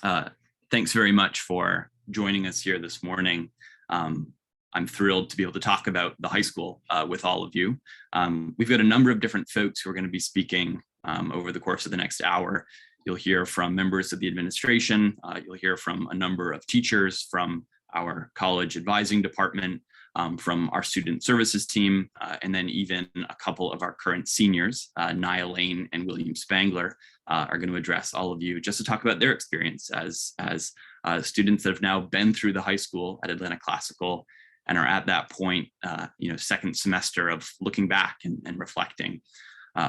Uh, Thanks very much for joining us here this morning. I'm thrilled to be able to talk about the high school with all of you. We've got a number of different folks who are going to be speaking over the course of the next hour. You'll hear from members of the administration. You'll hear from a number of teachers from our college advising department, from our student services team, and then even a couple of our current seniors, Nia Lane and William Spangler, are going to address all of you just to talk about their experience as students that have now been through the high school at Atlanta Classical and are at that point, second semester of looking back and reflecting.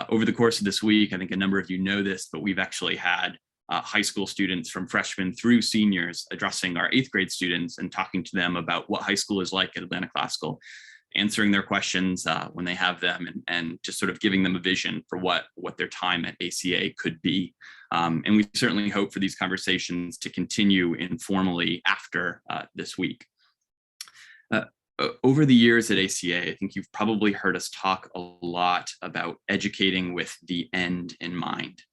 Over the course of this week, I think a number of you know this, but we've actually had high school students from freshmen through seniors addressing our 8th grade students and talking to them about what high school is like at Atlanta Classical, answering their questions when they have them, and just sort of giving them a vision for what their time at ACA could be. And we certainly hope for these conversations to continue informally after this week. Over the years at ACA, I think you've probably heard us talk a lot about educating with the end in mind.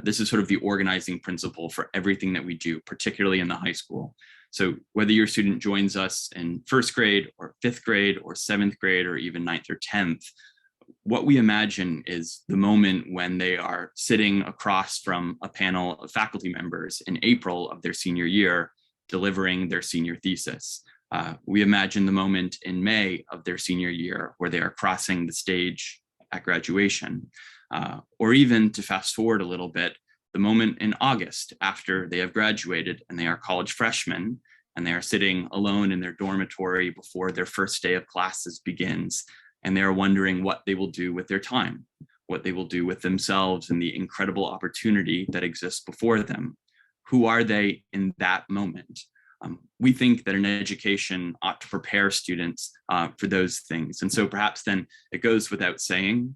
This is sort of the organizing principle for everything that we do, particularly in the high school. So whether your student joins us in 1st grade or 5th grade or 7th grade or even 9th or 10th, what we imagine is the moment when they are sitting across from a panel of faculty members in April of their senior year, delivering their senior thesis. We imagine the moment in May of their senior year where they are crossing the stage at graduation. Or even to fast forward a little bit, the moment in August after they have graduated and they are college freshmen and they are sitting alone in their dormitory before their first day of classes begins, and they are wondering what they will do with their time, what they will do with themselves and the incredible opportunity that exists before them. Who are they in that moment? We think that an education ought to prepare students for those things. And so perhaps then it goes without saying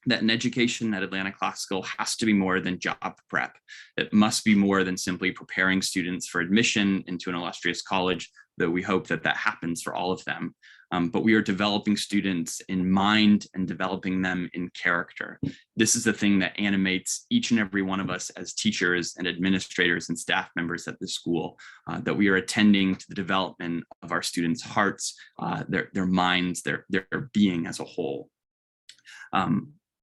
that an education at Atlanta Classical has to be more than job prep. It must be more than simply preparing students for admission into an illustrious college, though we hope that that happens for all of them. But we are developing students in mind and developing them in character. This is the thing that animates each and every one of us as teachers and administrators and staff members at the school, that we are attending to the development of our students' hearts, their minds, their being as a whole.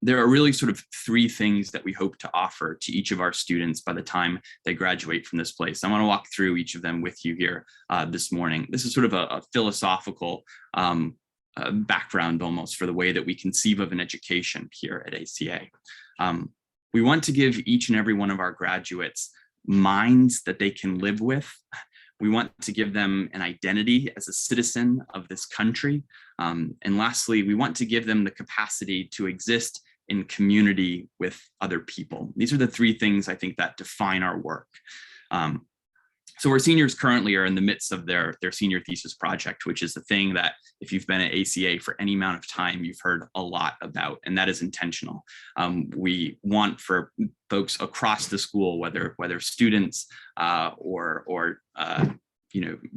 There are really sort of 3 things that we hope to offer to each of our students by the time they graduate from this place. I want to walk through each of them with you here this morning. This is sort of a philosophical background almost for the way that we conceive of an education here at ACA. We want to give each and every one of our graduates minds that they can live with. We want to give them an identity as a citizen of this country. And lastly, we want to give them the capacity to exist in community with other people. These are the 3 things I think that define our work. So our seniors currently are in the midst of their senior thesis project, which is the thing that if you've been at ACA for any amount of time, you've heard a lot about, and that is intentional. We want for folks across the school, whether students or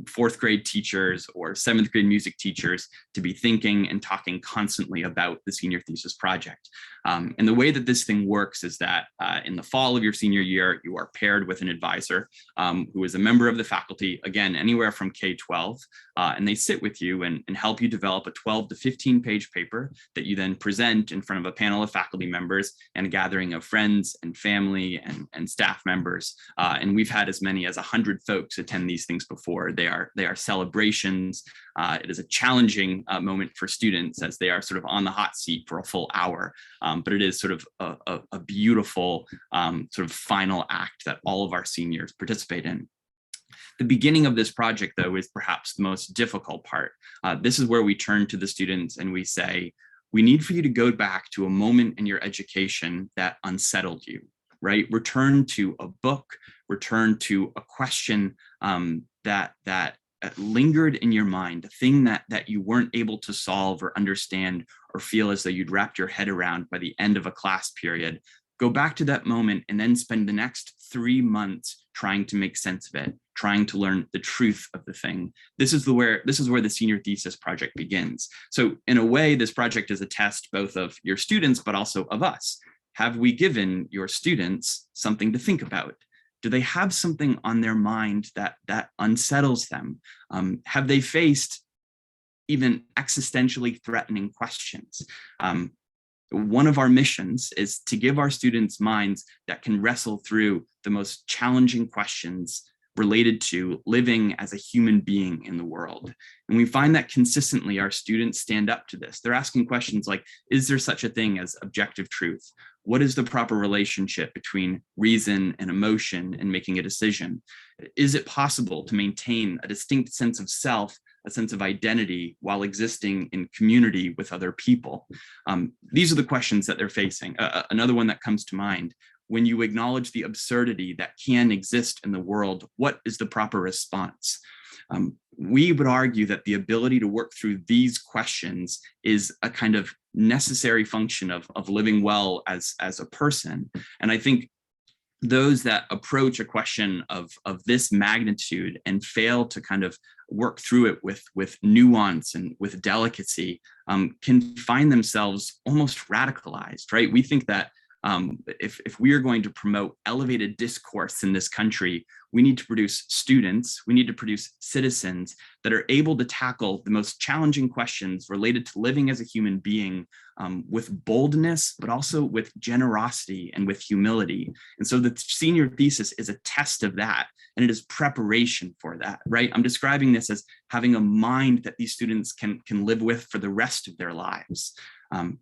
4th grade teachers or 7th grade music teachers, to be thinking and talking constantly about the senior thesis project. And the way that this thing works is that in the fall of your senior year, you are paired with an advisor who is a member of the faculty, again, anywhere from K-12, and they sit with you and help you develop a 12 to 15 page paper that you then present in front of a panel of faculty members and a gathering of friends and family and staff members. And we've had as many as 100 folks attend these things before. They are celebrations. It is a challenging moment for students as they are sort of on the hot seat for a full hour. But it is sort of a beautiful sort of final act that all of our seniors participate in. The beginning of this project, though, is perhaps the most difficult part. This is where we turn to the students and we say, we need for you to go back to a moment in your education that unsettled you, right? Return to a book, return to a question that lingered in your mind, a thing that you weren't able to solve or understand or feel as though you'd wrapped your head around by the end of a class period. Go back to that moment and then spend the next 3 months trying to make sense of it, trying to learn the truth of the thing. This is where the senior thesis project begins. So in a way, this project is a test both of your students, but also of us. Have we given your students something to think about? Do they have something on their mind that unsettles them? Have they faced even existentially threatening questions? One of our missions is to give our students minds that can wrestle through the most challenging questions related to living as a human being in the world. And we find that consistently our students stand up to this. They're asking questions like, is there such a thing as objective truth? What is the proper relationship between reason and emotion in making a decision? Is it possible to maintain a distinct sense of self, a sense of identity, while existing in community with other people? These are the questions that they're facing. Another one that comes to mind: when you acknowledge the absurdity that can exist in the world, what is the proper response? We would argue that the ability to work through these questions is a kind of necessary function of living well as a person. And I think those that approach a question of this magnitude and fail to kind of work through it with nuance and with delicacy can find themselves almost radicalized, right? We think that if we are going to promote elevated discourse in this country, we need to produce students, we need to produce citizens that are able to tackle the most challenging questions related to living as a human being with boldness, but also with generosity and with humility. And so the senior thesis is a test of that, and it is preparation for that, right? I'm describing this as having a mind that these students can live with for the rest of their lives.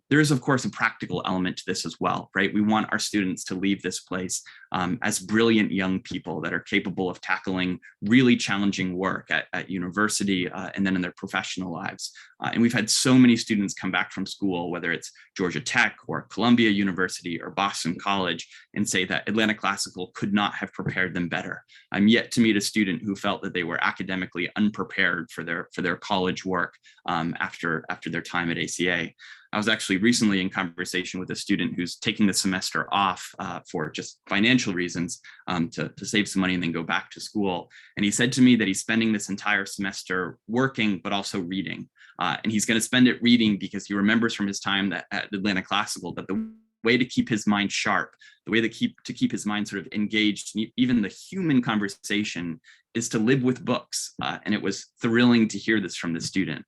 There is, of course, a practical element to this as well, right? We want our students to leave this place as brilliant young people that are capable of tackling really challenging work at university and then in their professional lives. And we've had so many students come back from school, whether it's Georgia Tech or Columbia University or Boston College, and say that Atlanta Classical could not have prepared them better. I'm yet to meet a student who felt that they were academically unprepared for their college work after their time at ACA. I was actually recently in conversation with a student who's taking the semester off for just financial reasons to save some money and then go back to school. And he said to me that he's spending this entire semester working, but also reading. And he's going to spend it reading because he remembers from his time at Atlanta Classical that the way to keep his mind sharp, the way to keep his mind sort of engaged, even the human conversation, is to live with books. And it was thrilling to hear this from the student.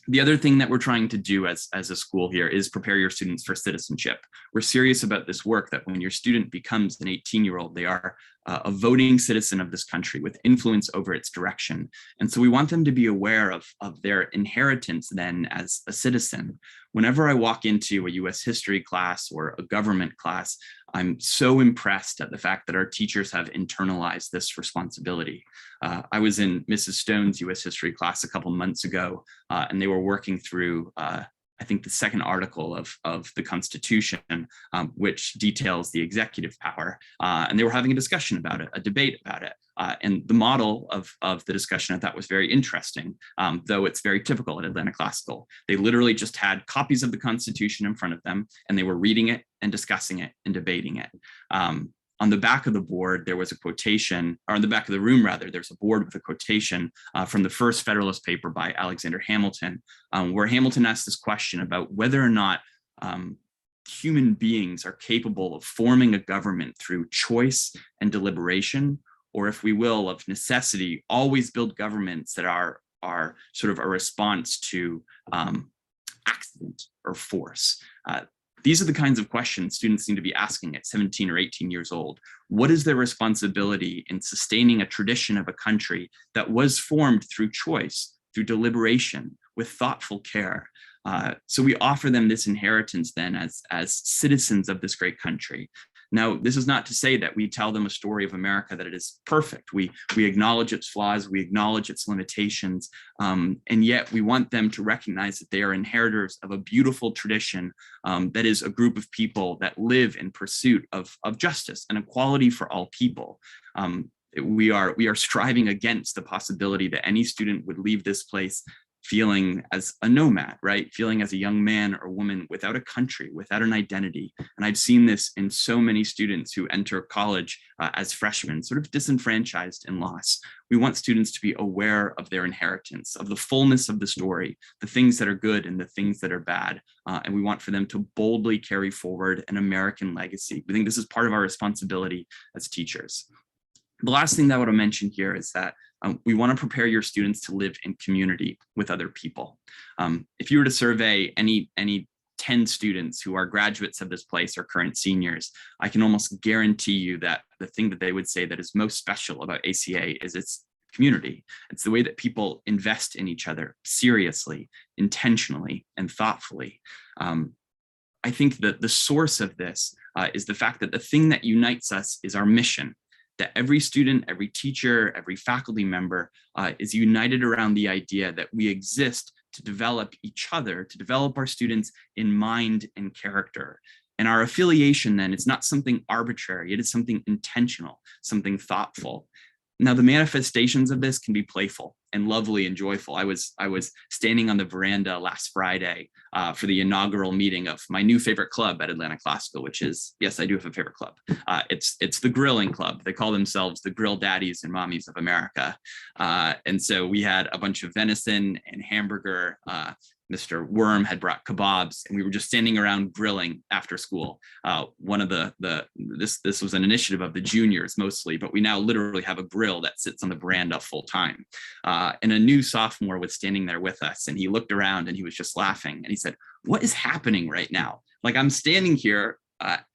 The other thing that we're trying to do as a school here is prepare your students for citizenship. We're serious about this work that when your student becomes an 18-year-old, they are a voting citizen of this country with influence over its direction. And so we want them to be aware of their inheritance then as a citizen. Whenever I walk into a US history class or a government class, I'm so impressed at the fact that our teachers have internalized this responsibility. I was in Mrs. Stone's US history class a couple months ago, and they were working through I think the second article of the Constitution, which details the executive power. And they were having a discussion about it, a debate about it. And the model of the discussion I thought was very interesting, though it's very typical at Atlanta Classical. They literally just had copies of the Constitution in front of them, and they were reading it and discussing it and debating it. On the back of the board, there was a quotation, or on the back of the room, rather, there's a board with a quotation from the first Federalist paper by Alexander Hamilton, where Hamilton asked this question about whether or not human beings are capable of forming a government through choice and deliberation, or if we will, of necessity, always build governments that are sort of a response to accident or force. These are the kinds of questions students need to be asking at 17 or 18 years old. What is their responsibility in sustaining a tradition of a country that was formed through choice, through deliberation, with thoughtful care? So we offer them this inheritance then as citizens of this great country. Now, this is not to say that we tell them a story of America that it is perfect. We acknowledge its flaws, we acknowledge its limitations, and yet we want them to recognize that they are inheritors of a beautiful tradition that is a group of people that live in pursuit of justice and equality for all people. We are striving against the possibility that any student would leave this place feeling as a nomad, right? Feeling as a young man or woman without a country, without an identity. And I've seen this in so many students who enter college as freshmen, sort of disenfranchised and lost. We want students to be aware of their inheritance, of the fullness of the story, the things that are good and the things that are bad. And we want for them to boldly carry forward an American legacy. We think this is part of our responsibility as teachers. The last thing that I want to mention here is that we want to prepare your students to live in community with other people. If you were to survey any 10 students who are graduates of this place or current seniors, I can almost guarantee you that the thing that they would say that is most special about ACA is its community. It's the way that people invest in each other seriously, intentionally, and thoughtfully. I think that the source of this is the fact that the thing that unites us is our mission, that every student, every teacher, every faculty member is united around the idea that we exist to develop each other, to develop our students in mind and character. And our affiliation then is not something arbitrary, it is something intentional, something thoughtful. Now, the manifestations of this can be playful and lovely and joyful. I was standing on the veranda last Friday for the inaugural meeting of my new favorite club at Atlanta Classical, which is, yes, I do have a favorite club. It's the Grilling Club. They call themselves the Grill Daddies and Mommies of America. And so we had a bunch of venison and hamburger. Mr. Worm had brought kebabs, and we were just standing around grilling after school. One of this was an initiative of the juniors mostly, but we now literally have a grill that sits on the veranda full time. And a new sophomore was standing there with us, and he looked around and he was just laughing. And he said, "What is happening right now? Like, I'm standing here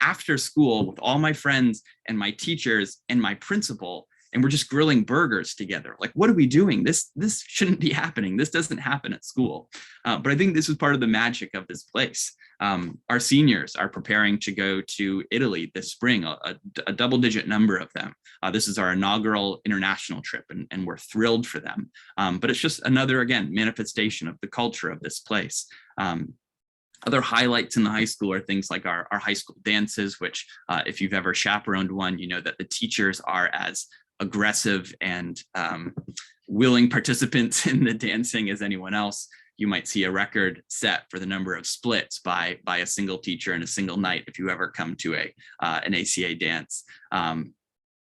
after school with all my friends and my teachers and my principal, and we're just grilling burgers together. Like, what are we doing? This shouldn't be happening. This doesn't happen at school." But I think this is part of the magic of this place. Our seniors are preparing to go to Italy this spring, a double-digit number of them. This is our inaugural international trip, and we're thrilled for them. But it's just another, again, manifestation of the culture of this place. Other highlights in the high school are things like our high school dances, which if you've ever chaperoned one, you know that the teachers are as aggressive and willing participants in the dancing as anyone else. You might see a record set for the number of splits by a single teacher in a single night if you ever come to an ACA dance.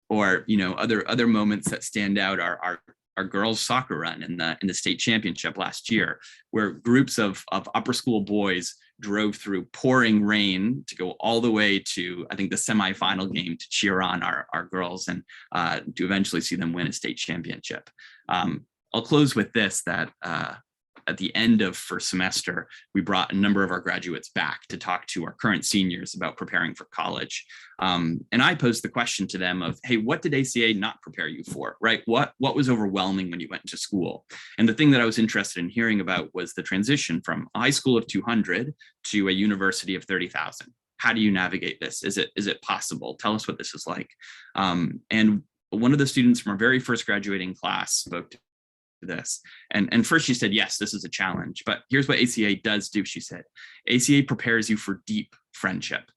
Or, you know, other moments that stand out are our girls' soccer run in the state championship last year, where groups of upper school boys drove through pouring rain to go all the way to, I think, the semifinal game to cheer on our girls and to eventually see them win a state championship. I'll close with this, that at the end of first semester, we brought a number of our graduates back to talk to our current seniors about preparing for college. And I posed the question to them of, hey, what did ACA not prepare you for, right? What was overwhelming when you went to school? And the thing that I was interested in hearing about was the transition from a high school of 200 to a university of 30,000. How do you navigate this? Is it possible? Tell us what this is like. And one of the students from our very first graduating class spoke to this. And first she said, yes, this is a challenge, but here's what ACA does do. She said, ACA prepares you for deep friendship.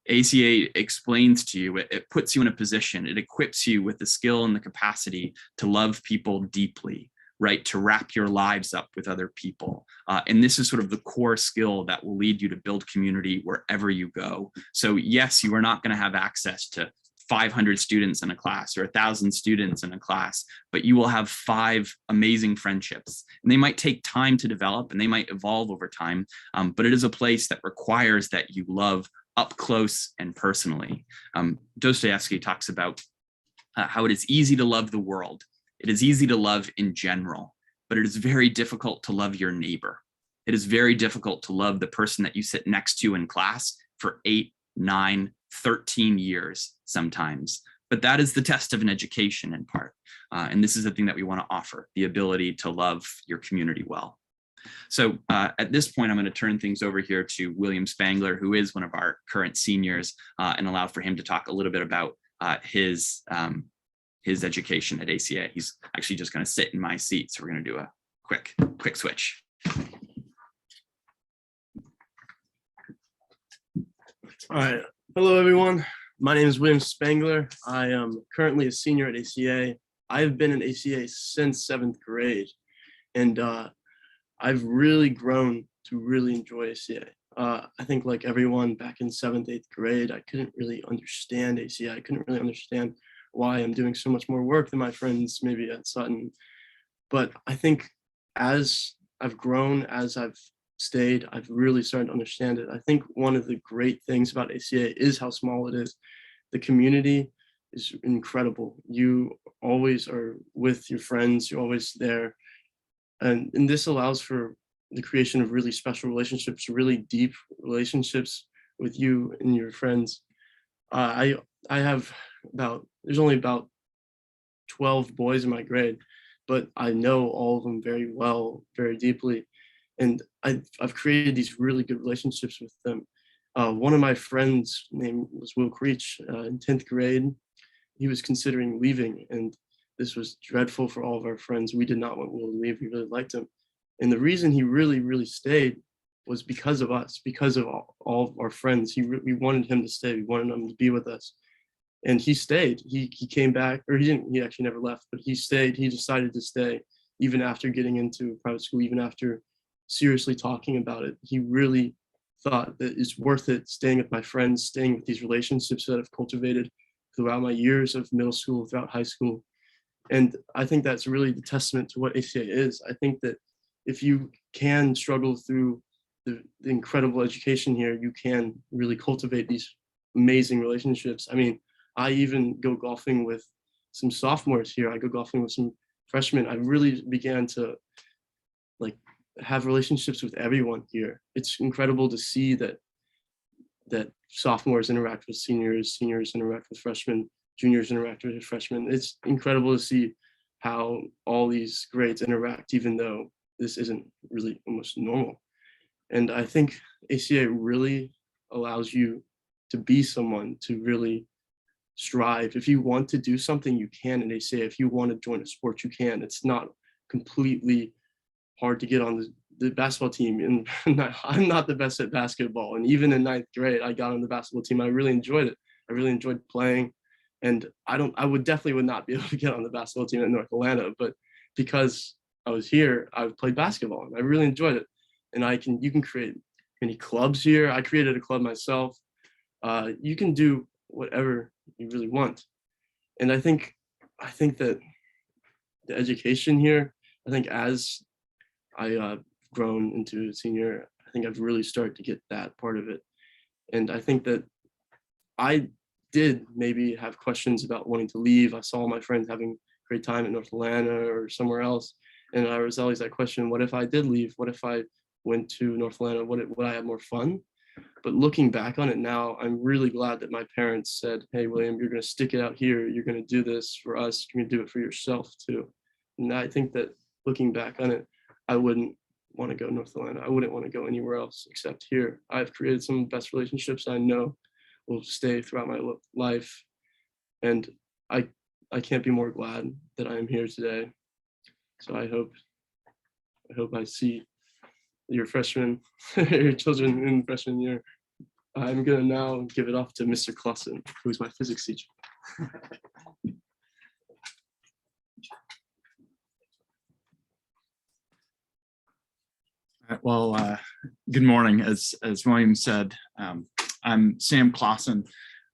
ACA explains to you, it puts you in a position, it equips you with the skill and the capacity to love people deeply, right? To wrap your lives up with other people. And this is sort of the core skill that will lead you to build community wherever you go. So yes, you are not going to have access to 500 students in a class or 1,000 students in a class, but you will have 5 amazing friendships. And they might take time to develop and they might evolve over time, but it is a place that requires that you love up close and personally. Dostoevsky talks about how it is easy to love the world. It is easy to love in general, but it is very difficult to love your neighbor. It is very difficult to love the person that you sit next to in class for 8, 9, 13 years sometimes. But that is the test of an education in part. And this is the thing that we want to offer, the ability to love your community well. So at this point, I'm going to turn things over here to William Spangler, who is one of our current seniors, and allow for him to talk a little bit about his education at ACA. He's actually just going to sit in my seat. So we're going to do a quick switch. All right. Hello, everyone. My name is William Spangler. I am currently a senior at ACA. I have been in ACA since 7th grade. And I've really grown to really enjoy ACA. I think like everyone back in 7th, 8th grade, I couldn't really understand ACA. I couldn't really understand why I'm doing so much more work than my friends maybe at Sutton. But I think as I've grown, as I've stayed, I've really started to understand it. I think one of the great things about ACA is how small it is. The community is incredible. You always are with your friends, you're always there. And this allows for the creation of really special relationships, really deep relationships with you and your friends. I have there's only about 12 boys in my grade, but I know all of them very well, very deeply. And I've created these really good relationships with them. One of my friends name was Will Creech in 10th grade. He was considering leaving, and this was dreadful for all of our friends. We did not want Will to leave. We really liked him. And the reason he really, really stayed was because of us, because of all of our friends. We wanted him to stay. We wanted him to be with us. And he stayed. He came back, or he didn't, he actually never left, but he stayed. He decided to stay even after getting into private school, even after seriously talking about it. He really thought that it's worth it staying with my friends, staying with these relationships that I've cultivated throughout my years of middle school, throughout high school. And I think that's really the testament to what ACA is. I think that if you can struggle through the incredible education here, you can really cultivate these amazing relationships. I mean, I even go golfing with some sophomores here. I go golfing with some freshmen. I really began to like have relationships with everyone here. It's incredible to see that sophomores interact with seniors, seniors interact with freshmen, juniors interact with freshmen. It's incredible to see how all these grades interact, even though this isn't really almost normal. And I think ACA really allows you to be someone, to really strive. If you want to do something, you can in ACA. If you want to join a sport, you can. It's not completely hard to get on the basketball team. And I'm not the best at basketball. And even in 9th grade, I got on the basketball team. I really enjoyed it. I really enjoyed playing. And I would not be able to get on the basketball team at North Atlanta, but because I was here, I played basketball and I really enjoyed it. And you can create many clubs here. I created a club myself. You can do whatever you really want. And I think that the education here, I think as I grown into a senior, I think I've really started to get that part of it. And I think that I did maybe have questions about wanting to leave. I saw my friends having a great time at North Atlanta or somewhere else. And I was always that question, what if I did leave? What if I went to North Atlanta? Would I have more fun? But looking back on it now, I'm really glad that my parents said, hey, William, you're going to stick it out here. You're going to do this for us. You're going to do it for yourself too. And I think that looking back on it, I wouldn't want to go to North Atlanta. I wouldn't want to go anywhere else except here. I've created some of the best relationships I know will stay throughout my life. And I can't be more glad that I am here today. So I hope I see your freshmen, your children in freshman year. I'm gonna now give it off to Mr. Clausen, who's my physics teacher. Well, good morning. As William said, I'm Sam Clausen.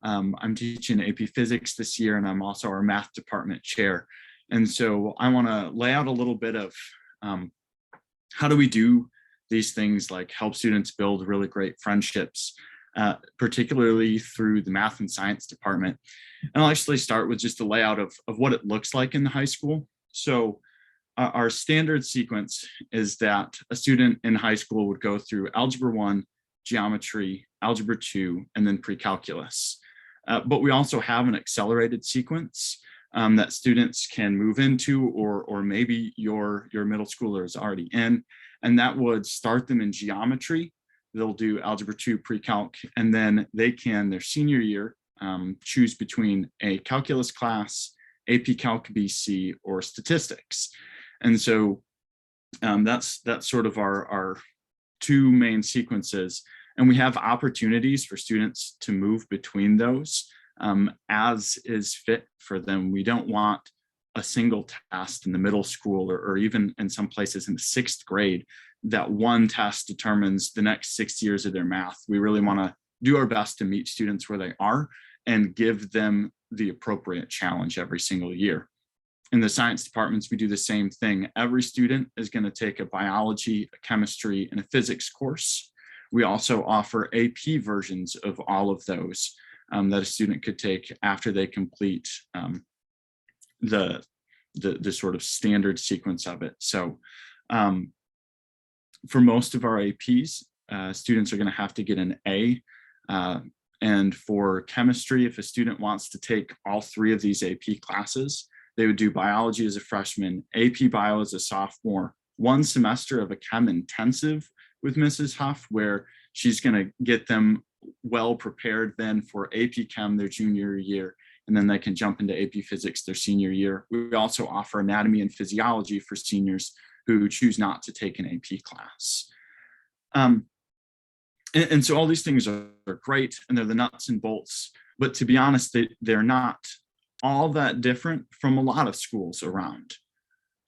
I'm teaching AP Physics this year, and I'm also our math department chair. And so I want to lay out a little bit of how do we do these things, like help students build really great friendships, particularly through the math and science department. And I'll actually start with just a layout of what it looks like in the high school. So our standard sequence is that a student in high school would go through Algebra 1, Geometry, Algebra 2, and then pre-calculus. But we also have an accelerated sequence that students can move into, or maybe your middle schooler is already in, and that would start them in geometry. They'll do Algebra 2 pre-calc, and then they can, their senior year, choose between a calculus class, AP Calc BC, or statistics. And so that's sort of our two main sequences. And we have opportunities for students to move between those as is fit for them. We don't want a single test in the middle school, or even in some places in the 6th grade, that one test determines the next 6 years of their math. We really want to do our best to meet students where they are and give them the appropriate challenge every single year. In the science departments, we do the same thing. Every student is going to take a biology, a chemistry, and a physics course. We also offer AP versions of all of those that a student could take after they complete the sort of standard sequence of it. So for most of our APs, students are going to have to get an A. And for chemistry, if a student wants to take all 3 of these AP classes, they would do biology as a freshman, AP bio as a sophomore, 1 semester of a chem intensive with Mrs. Huff, where she's going to get them well prepared then for AP Chem their junior year, and then they can jump into AP Physics their senior year. We also offer anatomy and physiology for seniors who choose not to take an AP class. And so all these things are great, and they're the nuts and bolts, but to be honest, they're not all that different from a lot of schools around.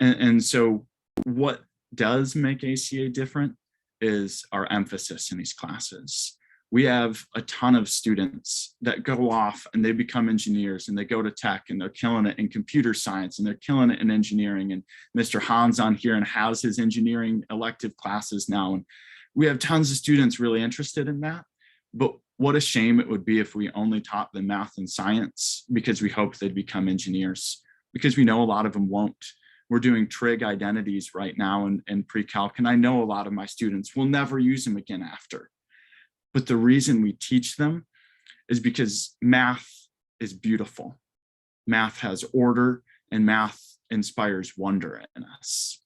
And so what does make ACA different is our emphasis in these classes. We have a ton of students that go off and they become engineers, and they go to tech and they're killing it in computer science, and they're killing it in engineering. And Mr. Hans on here and has his engineering elective classes now. And we have tons of students really interested in that. But what a shame it would be if we only taught them math and science because we hope they'd become engineers, because we know a lot of them won't. We're doing trig identities right now in pre-calc, and I know a lot of my students will never use them again after. But the reason we teach them is because math is beautiful. Math has order, and math inspires wonder in us.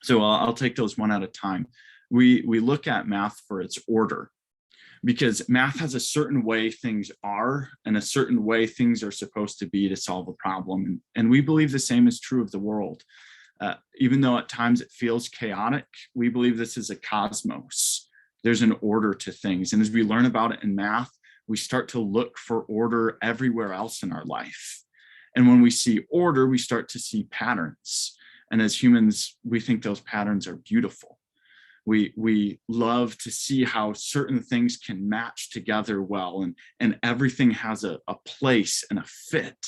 So I'll take those one at a time. We look at math for its order, because math has a certain way things are and a certain way things are supposed to be to solve a problem. And we believe the same is true of the world. Even though at times it feels chaotic, we believe this is a cosmos. There's an order to things. And as we learn about it in math, we start to look for order everywhere else in our life. And when we see order, we start to see patterns. And as humans, we think those patterns are beautiful. We love to see how certain things can match together well, and everything has a place and a fit.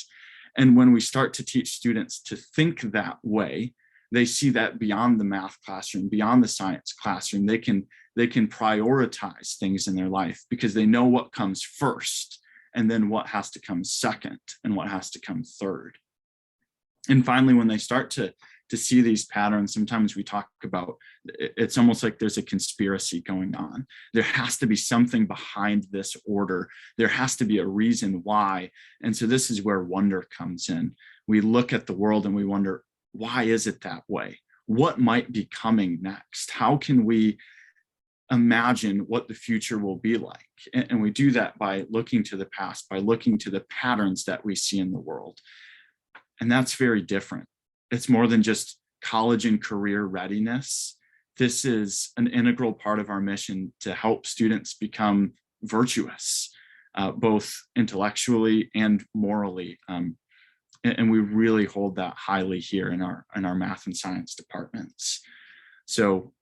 And when we start to teach students to think that way, they see that beyond the math classroom, beyond the science classroom. They can prioritize things in their life because they know what comes first, and then what has to come second, and what has to come third. And finally, when they start to see these patterns, sometimes we talk about, it's almost like there's a conspiracy going on. There has to be something behind this order. There has to be a reason why. And so this is where wonder comes in. We look at the world and we wonder, why is it that way? What might be coming next? How can we imagine what the future will be like? And we do that by looking to the past, by looking to the patterns that we see in the world. And that's very different. It's more than just college and career readiness. This is an integral part of our mission to help students become virtuous, both intellectually and morally. And we really hold that highly here in our math and science departments. So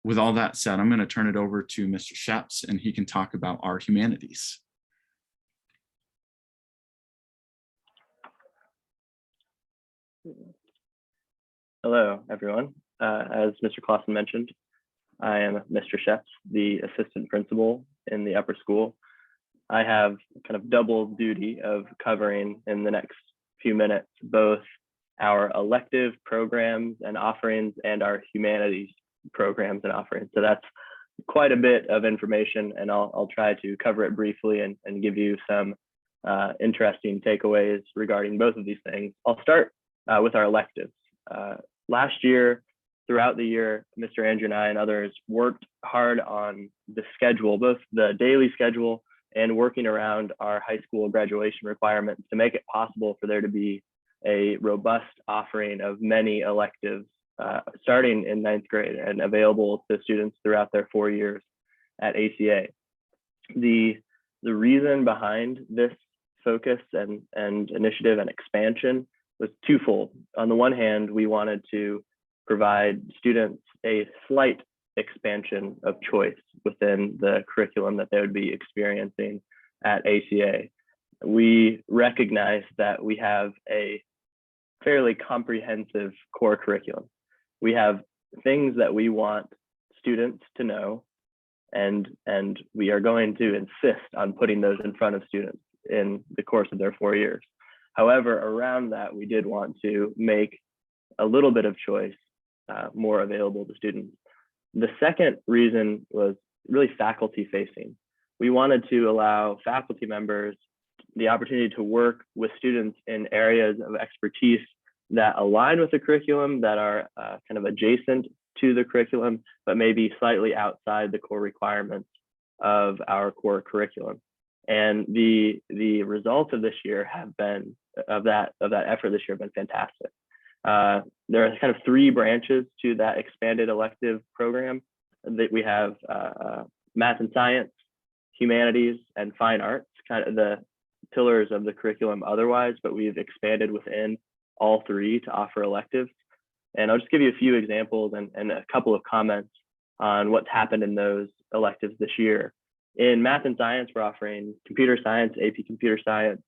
with all that said, I'm going to turn it over to Mr. Sheps, and he can talk about our humanities. Hello, everyone. As Mr. Clausen mentioned, I am Mr. Sheps, the assistant principal in the upper school. I have kind of double duty of covering in the next few minutes both our elective programs and offerings and our humanities programs and offerings. So that's quite a bit of information, and I'll try to cover it briefly and give you some interesting takeaways regarding both of these things. I'll start with our electives. Last year, throughout the year, Mr. Andrew and I and others worked hard on the schedule, both the daily schedule and working around our high school graduation requirements to make it possible for there to be a robust offering of many electives starting in 9th grade and available to students throughout their 4 years at ACA. The reason behind this focus and initiative and expansion was twofold. On the one hand, we wanted to provide students a slight expansion of choice within the curriculum that they would be experiencing at ACA. We recognize that we have a fairly comprehensive core curriculum. We have things that we want students to know, and we are going to insist on putting those in front of students in the course of their 4 years. However, around that, we did want to make a little bit of choice more available to students. The second reason was really faculty facing. We wanted to allow faculty members the opportunity to work with students in areas of expertise that align with the curriculum, that are kind of adjacent to the curriculum, but maybe slightly outside the core requirements of our core curriculum. And the results of this year have been, of that effort this year, have been fantastic. There are kind of 3 branches to that expanded elective program. That we have math and science, humanities, and fine arts, kind of the pillars of the curriculum otherwise, but we've expanded within all 3 to offer electives. And I'll just give you a few examples and a couple of comments on what's happened in those electives this year. In math and science, we're offering computer science, AP computer science.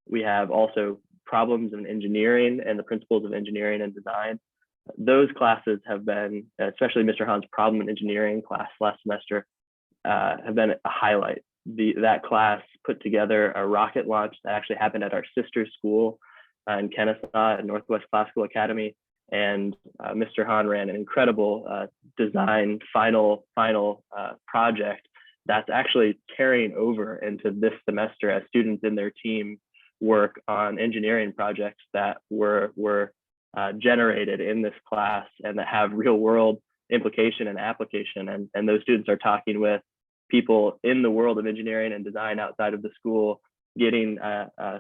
We have also problems in engineering and the principles of engineering and design. Those classes have been, especially Mr. Hahn's problem in engineering class last semester, have been a highlight. That class put together a rocket launch that actually happened at our sister school in Kennesaw at Northwest Classical Academy. And Mr. Hahn ran an incredible design final project that's actually carrying over into this semester as students in their team work on engineering projects that were generated in this class and that have real world implication and application. And those students are talking with people in the world of engineering and design outside of the school, getting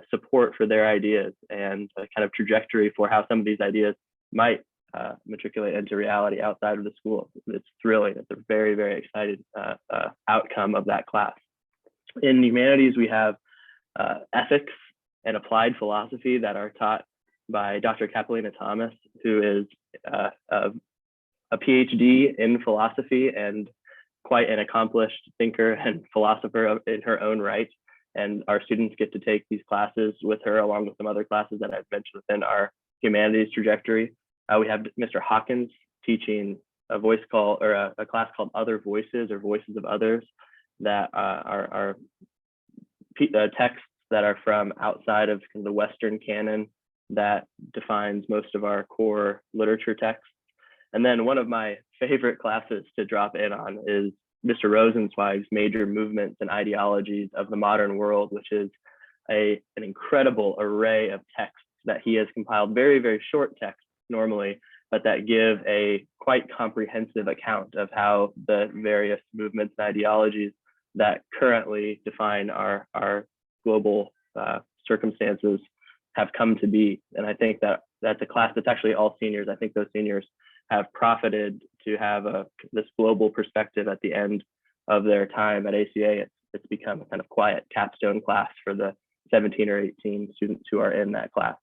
support for their ideas and a kind of trajectory for how some of these ideas might matriculate into reality outside of the school. It's thrilling. It's a very, very excited outcome of that class. In humanities, we have ethics and applied philosophy that are taught by Dr. Catalina Thomas, who is a PhD in philosophy and quite an accomplished thinker and philosopher in her own right. And our students get to take these classes with her, along with some other classes that I've mentioned within our humanities trajectory. We have Mr. Hawkins teaching a class called Other Voices, or Voices of Others, that are texts that are from outside of the Western canon that defines most of our core literature texts. And then one of my favorite classes to drop in on is Mr. Rosenzweig's Major Movements and Ideologies of the Modern World, which is an incredible array of texts that he has compiled, very, very short texts normally, but that give a quite comprehensive account of how the various movements and ideologies that currently define our global circumstances have come to be. And I think that that's a class that's actually all seniors. I think those seniors have profited to have this global perspective at the end of their time at ACA. It's become a kind of quiet capstone class for the 17 or 18 students who are in that class.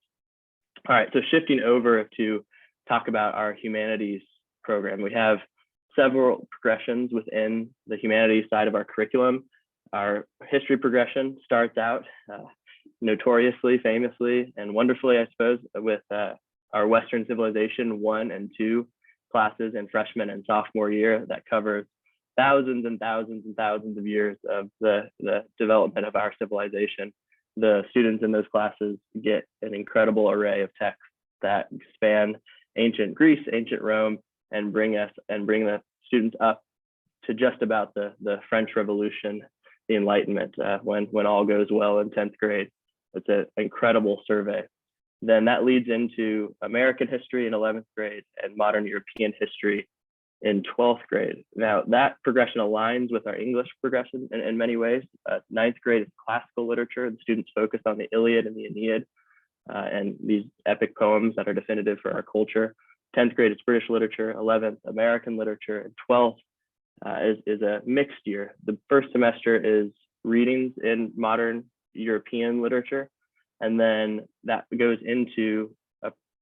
All right, so shifting over to talk about our humanities program. We have several progressions within the humanities side of our curriculum. Our history progression starts out notoriously, famously, and wonderfully, I suppose, with our Western Civilization 1 and 2 classes in freshman and sophomore year that covers thousands and thousands and thousands of years of the development of our civilization. The students in those classes get an incredible array of texts that span ancient Greece, ancient Rome, and bring the students up to just about the French Revolution, the Enlightenment, when all goes well in 10th grade. It's an incredible survey. Then that leads into American history in 11th grade and modern European history in 12th grade. Now that progression aligns with our English progression in many ways. 9th grade is classical literature. The students focus on the Iliad and the Aeneid and these epic poems that are definitive for our culture. 10th grade is British literature, 11th American literature, and 12th is a mixed year. The first semester is readings in modern European literature, and then that goes into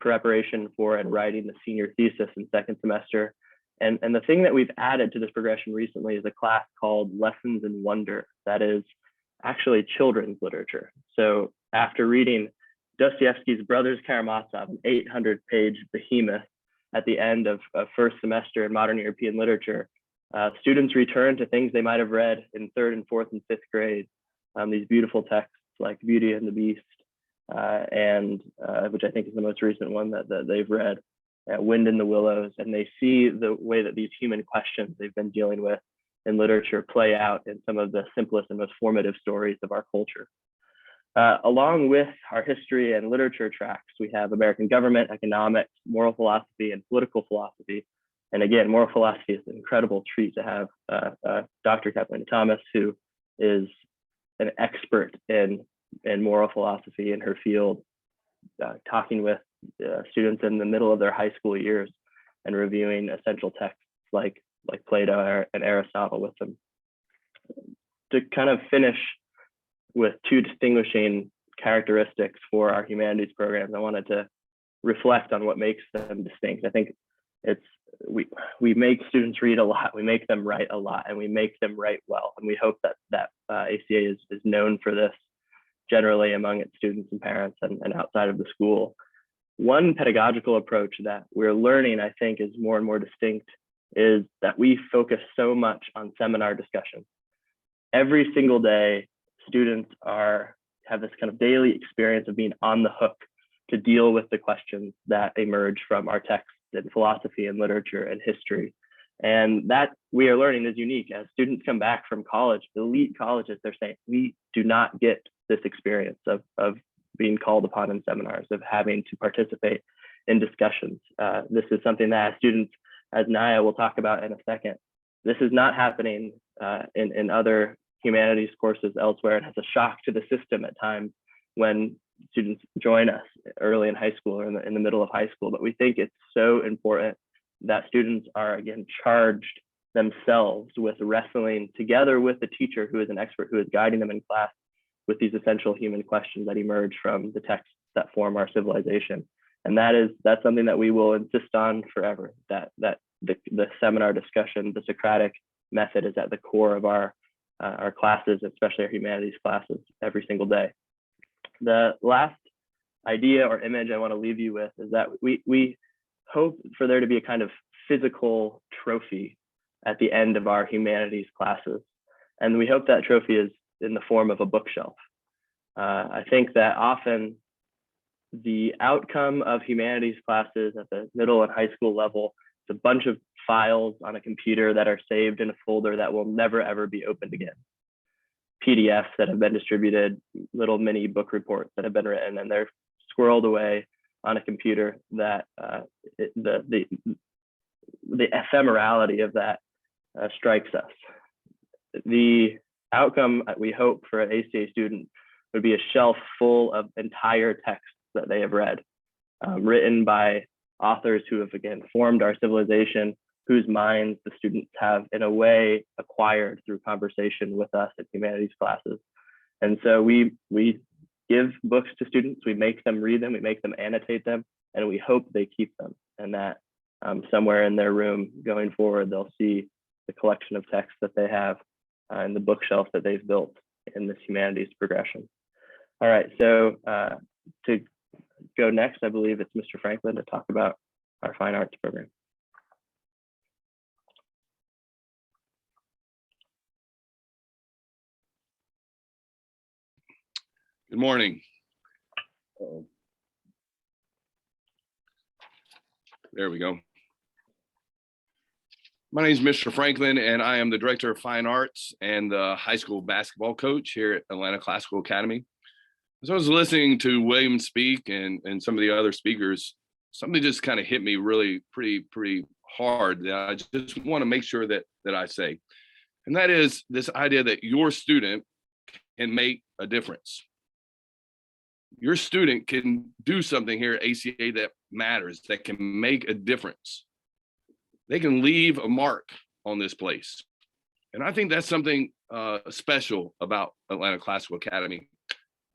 preparation for and writing the senior thesis in second semester. And the thing that we've added to this progression recently is a class called Lessons in Wonder. That is actually children's literature. So after reading Dostoevsky's Brothers Karamazov, an 800-page behemoth at the end of first semester in modern European literature, students return to things they might have read in third and fourth and fifth grade. These beautiful texts like Beauty and the Beast, and which I think is the most recent one that they've read, Wind in the Willows, and they see the way that these human questions they've been dealing with in literature play out in some of the simplest and most formative stories of our culture. Along with our history and literature tracks, we have American government, economics, moral philosophy, and political philosophy. And again, moral philosophy is an incredible treat to have Dr. Kathleen Thomas, who is an expert in moral philosophy in her field, talking with students in the middle of their high school years and reviewing essential texts like Plato and Aristotle with them. To kind of finish with two distinguishing characteristics for our humanities programs, I wanted to reflect on what makes them distinct. I think we make students read a lot, we make them write a lot, and we make them write well. And we hope that ACA is known for this generally among its students and parents and outside of the school. One pedagogical approach that we're learning, I think, is more and more distinct is that we focus so much on seminar discussion. Every single day, students have this kind of daily experience of being on the hook to deal with the questions that emerge from our texts in philosophy and literature and history. And that we are learning is unique. As students come back from college, elite colleges, they're saying, we do not get this experience of being called upon in seminars, of having to participate in discussions. This is something that as students, as Naya will talk about in a second, this is not happening in other humanities courses elsewhere. It has a shock to the system at times when students join us early in high school or in the middle of high school. But we think it's so important that students are, again, charged themselves with wrestling together with the teacher who is an expert, who is guiding them in class with these essential human questions that emerge from the texts that form our civilization. And that's something that we will insist on forever, that the seminar discussion, the Socratic method is at the core of our classes, especially our humanities classes, every single day. The last idea or image I want to leave you with is that we hope for there to be a kind of physical trophy at the end of our humanities classes. And we hope that trophy is in the form of a bookshelf. I think that often the outcome of humanities classes at the middle and high school level is a bunch of files on a computer that are saved in a folder that will never, ever be opened again. PDFs that have been distributed, little mini book reports that have been written, and they're squirreled away on a computer that the ephemerality of that strikes us. The outcome we hope for an ACA student would be a shelf full of entire texts that they have read, written by authors who have, again, formed our civilization, whose minds the students have in a way acquired through conversation with us in humanities classes. And so we give books to students, we make them read them, we make them annotate them, and we hope they keep them, and that somewhere in their room going forward, they'll see the collection of texts that they have and the bookshelf that they've built in this humanities progression. All right, so to go next, I believe it's Mr. Franklin to talk about our fine arts program. Good morning. There we go. My name is Mr. Franklin, and I am the Director of Fine Arts and the high school basketball coach here at Atlanta Classical Academy. As I was listening to William speak and some of the other speakers, something just kind of hit me really pretty hard that I just want to make sure that I say. And that is this idea that your student can make a difference. Your student can do something here at ACA that matters, that can make a difference. They can leave a mark on this place. And I think that's something special about Atlanta Classical Academy.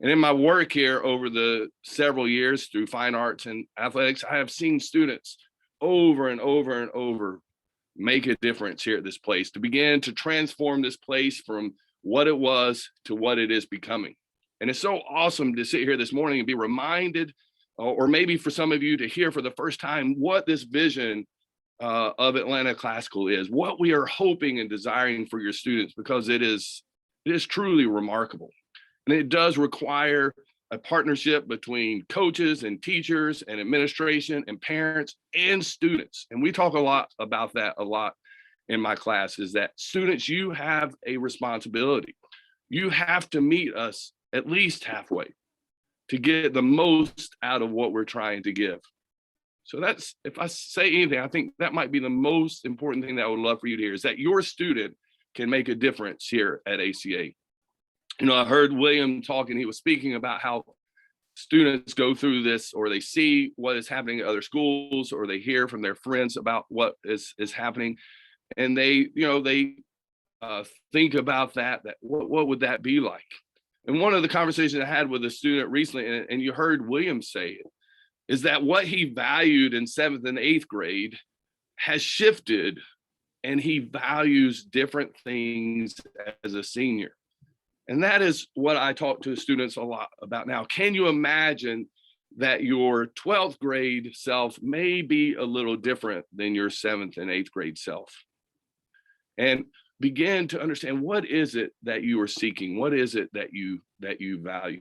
And in my work here over the several years through fine arts and athletics, I have seen students over and over and over make a difference here at this place, to begin to transform this place from what it was to what it is becoming. And it's so awesome to sit here this morning and be reminded, or maybe for some of you to hear for the first time, what this vision of Atlanta Classical is, what we are hoping and desiring for your students, because it is truly remarkable. And it does require a partnership between coaches and teachers and administration and parents and students. And we talk a lot about that a lot in my class, is that students, you have a responsibility. You have to meet us at least halfway to get the most out of what we're trying to give. So that's, if I say anything, I think that might be the most important thing that I would love for you to hear, is that your student can make a difference here at ACA. You know, I heard William talking, he was speaking about how students go through this, or they see what is happening at other schools, or they hear from their friends about what is happening. And they, you know, they think about that what would that be like? And one of the conversations I had with a student recently, and you heard William say it, is that what he valued in 7th and 8th grade has shifted, and he values different things as a senior. And that is what I talk to students a lot about now. Can you imagine that your 12th grade self may be a little different than your 7th and 8th grade self? And begin to understand, what is it that you are seeking? What is it that you value?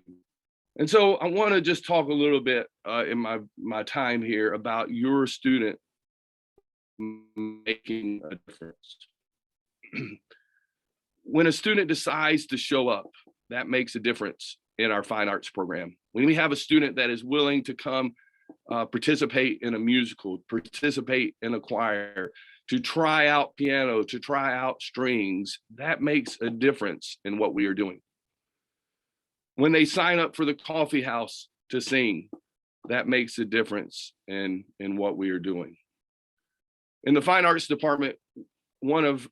And so I want to just talk a little bit in my time here about your student making a difference. When a student decides to show up, that makes a difference in our fine arts program. When we have a student that is willing to come participate in a musical, participate in a choir, to try out piano, to try out strings, that makes a difference in what we are doing. When they sign up for the coffee house to sing, that makes a difference in what we are doing. In the fine arts department, one of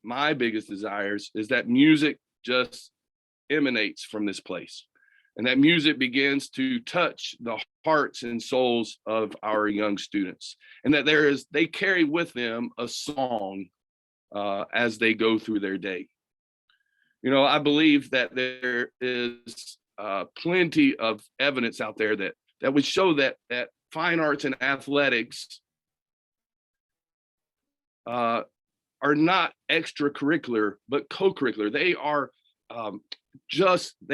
my biggest desires is that music just emanates from this place, and that music begins to touch the hearts and souls of our young students, and that they carry with them a song as they go through their day. You know, I believe that there is plenty of evidence out there that would show that fine arts and athletics are not extracurricular, but co-curricular. They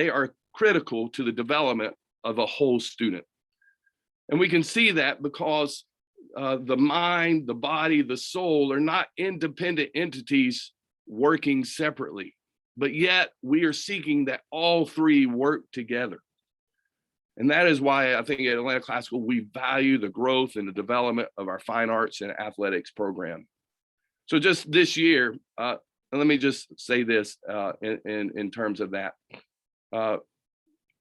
are critical to the development of a whole student. And we can see that because the mind, the body, the soul are not independent entities working separately, but yet we are seeking that all three work together. And that is why I think at Atlanta Classical, we value the growth and the development of our fine arts and athletics program. So just this year, let me just say this in terms of that.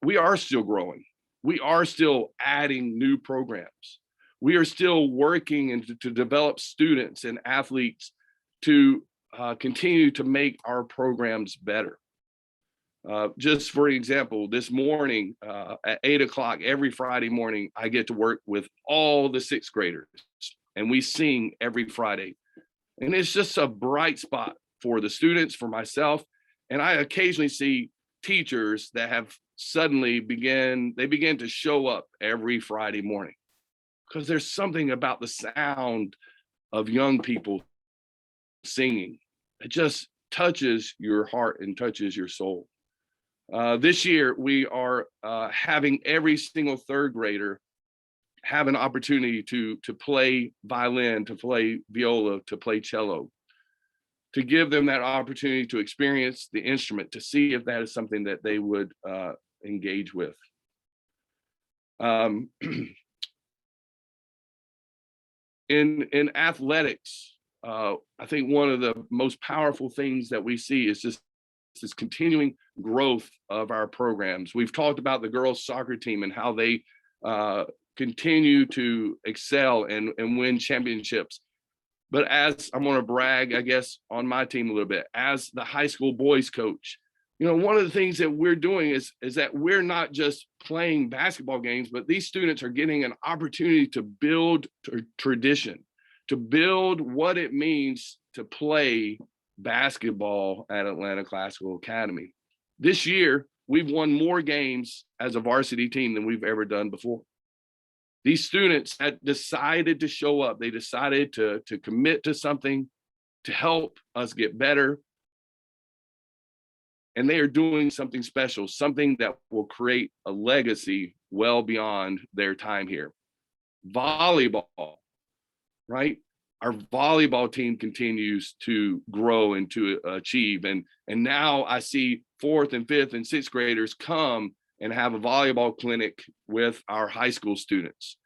We are still growing. We are still adding new programs. We are still working to develop students and athletes to continue to make our programs better. Just for example, this morning at 8 o'clock every Friday morning, I get to work with all the 6th graders, and we sing every Friday. And it's just a bright spot for the students, for myself. And I occasionally see teachers that have suddenly begin to show up every Friday morning, because there's something about the sound of young people singing that just touches your heart and touches your soul. This year, we are having every single 3rd grader have an opportunity to play violin, to play viola, to play cello, to give them that opportunity to experience the instrument, to see if that is something that they would engage with. In athletics, I think one of the most powerful things that we see is just this continuing growth of our programs. We've talked about the girls' soccer team and how they continue to excel and win championships. But as I'm going to brag, I guess, on my team a little bit, as the high school boys coach, One of the things that we're doing is that we're not just playing basketball games, but these students are getting an opportunity to build tradition, to build what it means to play basketball at Atlanta Classical Academy. This year, we've won more games as a varsity team than we've ever done before. These students had decided to show up. They decided to commit to something to help us get better. And they are doing something special, something that will create a legacy well beyond their time here. Volleyball, right? Our volleyball team continues to grow and to achieve. And now I see 4th and 5th and 6th graders come and have a volleyball clinic with our high school students.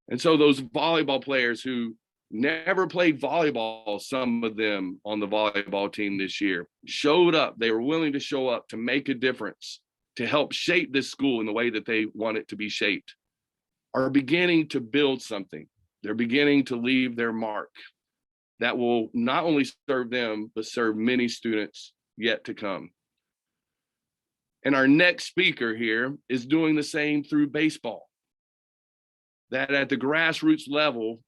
And so those volleyball players who never played volleyball, some of them on the volleyball team this year, showed up. They were willing to show up to make a difference, to help shape this school in the way that they want it to be shaped, are beginning to build something. They're beginning to leave their mark that will not only serve them, but serve many students yet to come. And our next speaker here is doing the same through baseball. That at the grassroots level,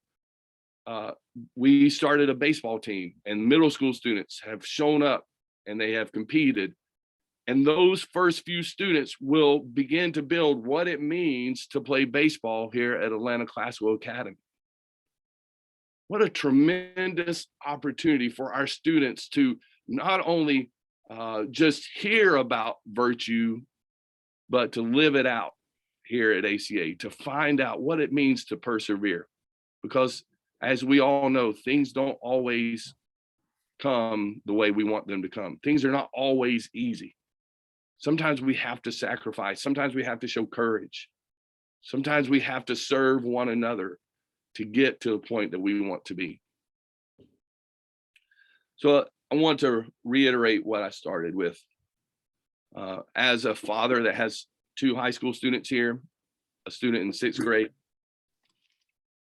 we started a baseball team, and middle school students have shown up and they have competed. And those first few students will begin to build what it means to play baseball here at Atlanta Classical Academy. What a tremendous opportunity for our students to not only just hear about virtue, but to live it out here at ACA, to find out what it means to persevere. Because as we all know, things don't always come the way we want them to come. Things are not always easy. Sometimes we have to sacrifice. Sometimes we have to show courage. Sometimes we have to serve one another to get to the point that we want to be. So I want to reiterate what I started with. As a father that has 2 high school students here, a student in 6th grade,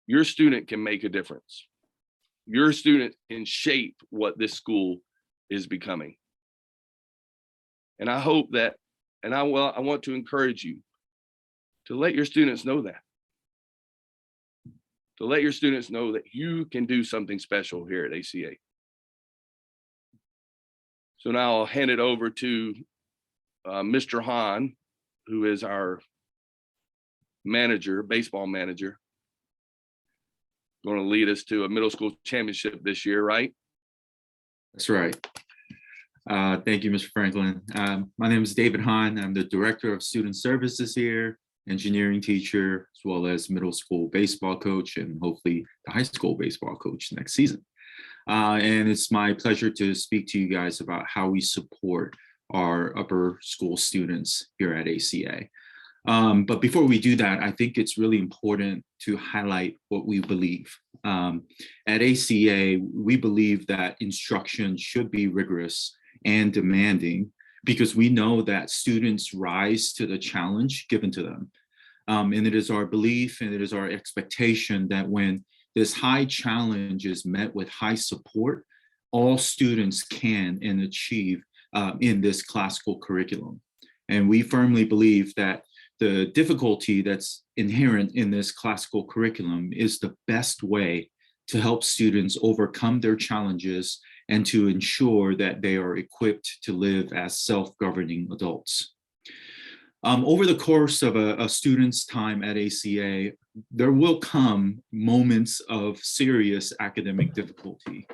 your student can make a difference. Your student can shape what this school is becoming. And I hope that, and I want to encourage you to let your students know that. To let your students know that you can do something special here at ACA. So now I'll hand it over to Mr. Hahn, who is our manager, baseball manager, going to lead us to a middle school championship this year, right? That's right. Thank you, Mr. Franklin. My name is David Hahn. I'm the Director of Student Services here, engineering teacher, as well as middle school baseball coach, and hopefully the high school baseball coach next season. And it's my pleasure to speak to you guys about how we support our upper school students here at ACA. But before we do that, I think it's really important to highlight what we believe. At ACA, we believe that instruction should be rigorous and demanding because we know that students rise to the challenge given to them. And it is our belief and it is our expectation that when this high challenge is met with high support, all students can and achieve in this classical curriculum. And we firmly believe that the difficulty that's inherent in this classical curriculum is the best way to help students overcome their challenges and to ensure that they are equipped to live as self-governing adults. Over the course of a student's time at ACA, there will come moments of serious academic difficulty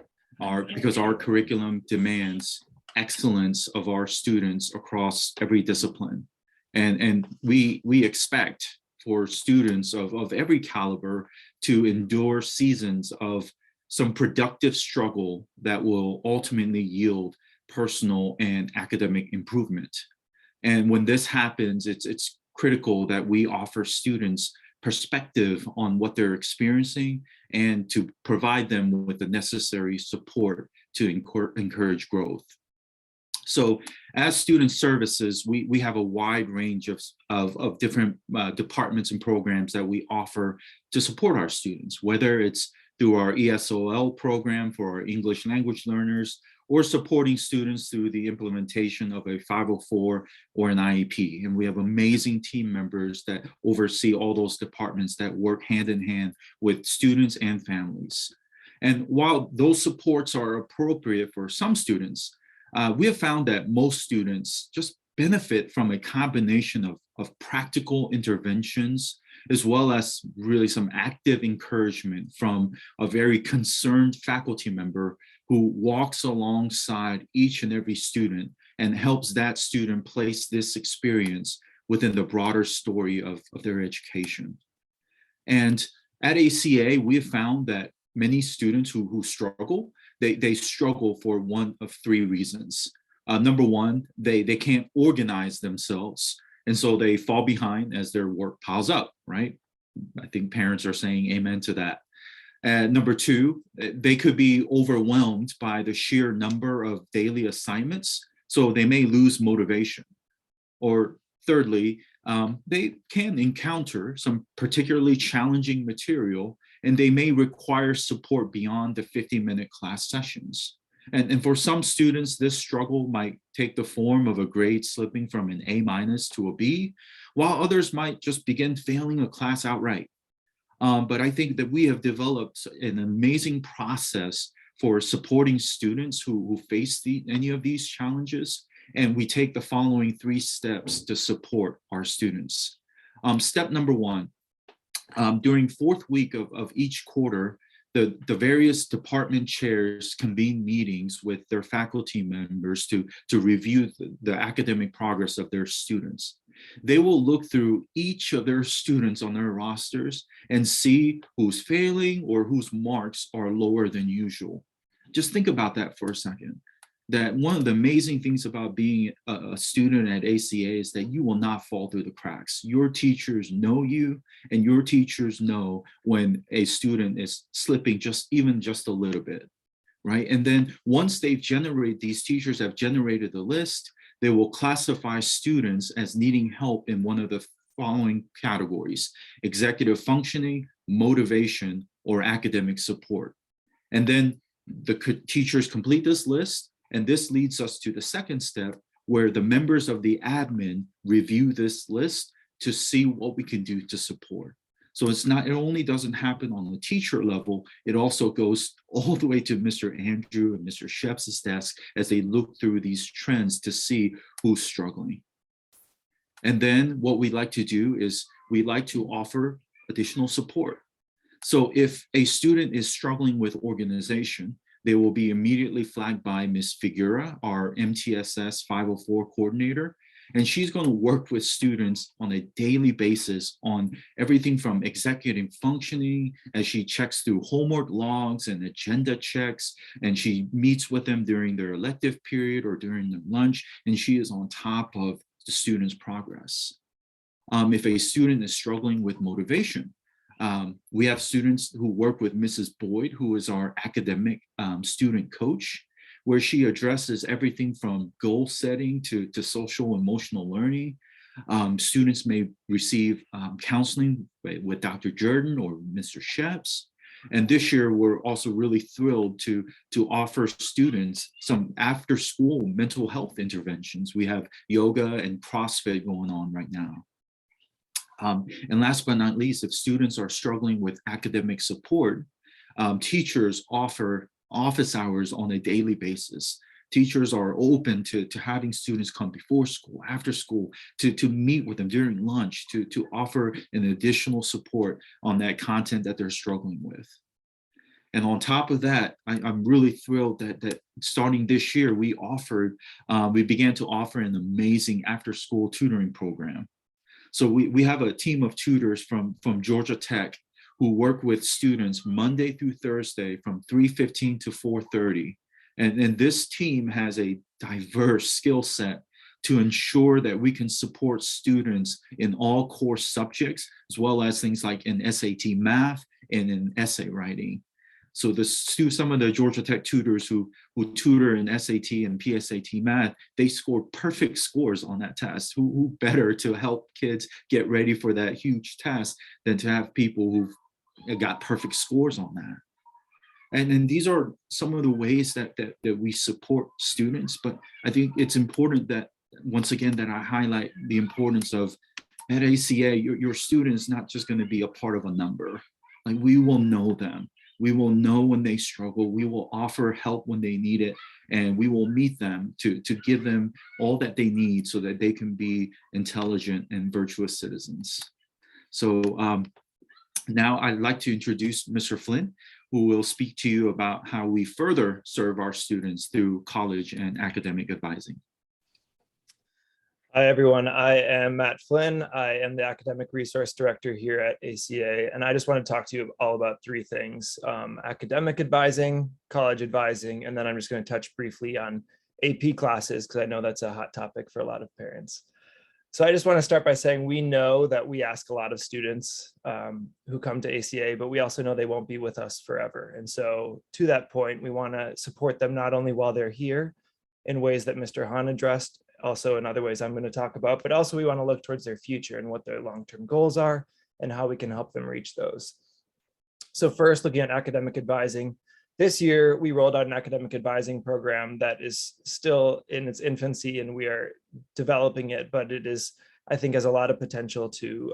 because our curriculum demands excellence of our students across every discipline. And we expect for students of every caliber to endure seasons of some productive struggle that will ultimately yield personal and academic improvement. And when this happens, it's critical that we offer students perspective on what they're experiencing and to provide them with the necessary support to encourage growth. So as student services, we have a wide range of different departments and programs that we offer to support our students, whether it's through our ESOL program for our English language learners, or supporting students through the implementation of a 504 or an IEP. And we have amazing team members that oversee all those departments that work hand in hand with students and families. And while those supports are appropriate for some students, we have found that most students just benefit from a combination of practical interventions, as well as really some active encouragement from a very concerned faculty member who walks alongside each and every student and helps that student place this experience within the broader story of their education. And at ACA, we have found that many students who struggle, they struggle for one of three reasons. Number one, they can't organize themselves, and so they fall behind as their work piles up, right? I think parents are saying amen to that. And number two, they could be overwhelmed by the sheer number of daily assignments, so they may lose motivation. Or thirdly, they can encounter some particularly challenging material, and they may require support beyond the 50-minute class sessions. And for some students, this struggle might take the form of a grade slipping from an A- to a B, while others might just begin failing a class outright. But I think that we have developed an amazing process for supporting students who face any of these challenges. And we take the following 3 steps to support our students. Step number 1, during 4th week of each quarter, the various department chairs convene meetings with their faculty members to review the academic progress of their students. They will look through each of their students on their rosters and see who's failing or whose marks are lower than usual. Just think about that for a second. That one of the amazing things about being a student at ACA is that you will not fall through the cracks. Your teachers know you, and your teachers know when a student is slipping even just a little bit, right? And then once these teachers have generated the list, they will classify students as needing help in one of the following categories: executive functioning, motivation, or academic support. And then the teachers complete this list, and this leads us to the second step, where the members of the admin review this list to see what we can do to support. So it only doesn't happen on the teacher level, it also goes all the way to Mr. Andrew and Mr. Sheps' desk as they look through these trends to see who's struggling. And then what we like to do is we like to offer additional support. So if a student is struggling with organization, they will be immediately flagged by Ms. Figura, our MTSS 504 coordinator, and she's going to work with students on a daily basis on everything from executive functioning, as she checks through homework logs and agenda checks, and she meets with them during their elective period or during their lunch, and she is on top of the student's progress. If a student is struggling with motivation, we have students who work with Mrs. Boyd, who is our academic student coach, where she addresses everything from goal setting to social emotional learning. Students may receive counseling with Dr. Jordan or Mr. Sheps. And this year, we're also really thrilled to offer students some after-school mental health interventions. We have yoga and CrossFit going on right now. And last but not least, if students are struggling with academic support, teachers offer office hours on a daily basis. Teachers are open to having students come before school, after school, to meet with them during lunch, to offer an additional support on that content that they're struggling with. And on top of that, I'm really thrilled that starting this year, we began to offer an amazing after-school tutoring program. So we have a team of tutors from Georgia Tech who work with students Monday through Thursday from 3:15 to 4:30. And this team has a diverse skill set to ensure that we can support students in all core subjects, as well as things like in SAT math and in essay writing. So some of the Georgia Tech tutors who tutor in SAT and PSAT math, they score perfect scores on that test. Who better to help kids get ready for that huge test than to have people who've got perfect scores on that? And these are some of the ways that we support students. But I think it's important that, once again, that I highlight the importance of, at ACA, your students not just going to be a part of a number. Like, we will know them. We will know when they struggle. We will offer help when they need it. And we will meet them to give them all that they need so that they can be intelligent and virtuous citizens. So now I'd like to introduce Mr. Flynn, who will speak to you about how we further serve our students through college and academic advising. Hi, everyone. I am Matt Flynn. I am the Academic Resource Director here at ACA, and I just want to talk to you all about three things: academic advising, college advising, and then I'm just going to touch briefly on AP classes, because I know that's a hot topic for a lot of parents. So I just want to start by saying we know that we ask a lot of students who come to ACA, but we also know they won't be with us forever. And so to that point, we want to support them not only while they're here in ways that Mr. Han addressed, also in other ways I'm going to talk about, but also we want to look towards their future and what their long-term goals are and how we can help them reach those. So first, looking at academic advising, this year we rolled out an academic advising program that is still in its infancy and we are developing it, but it is, I think, has a lot of potential to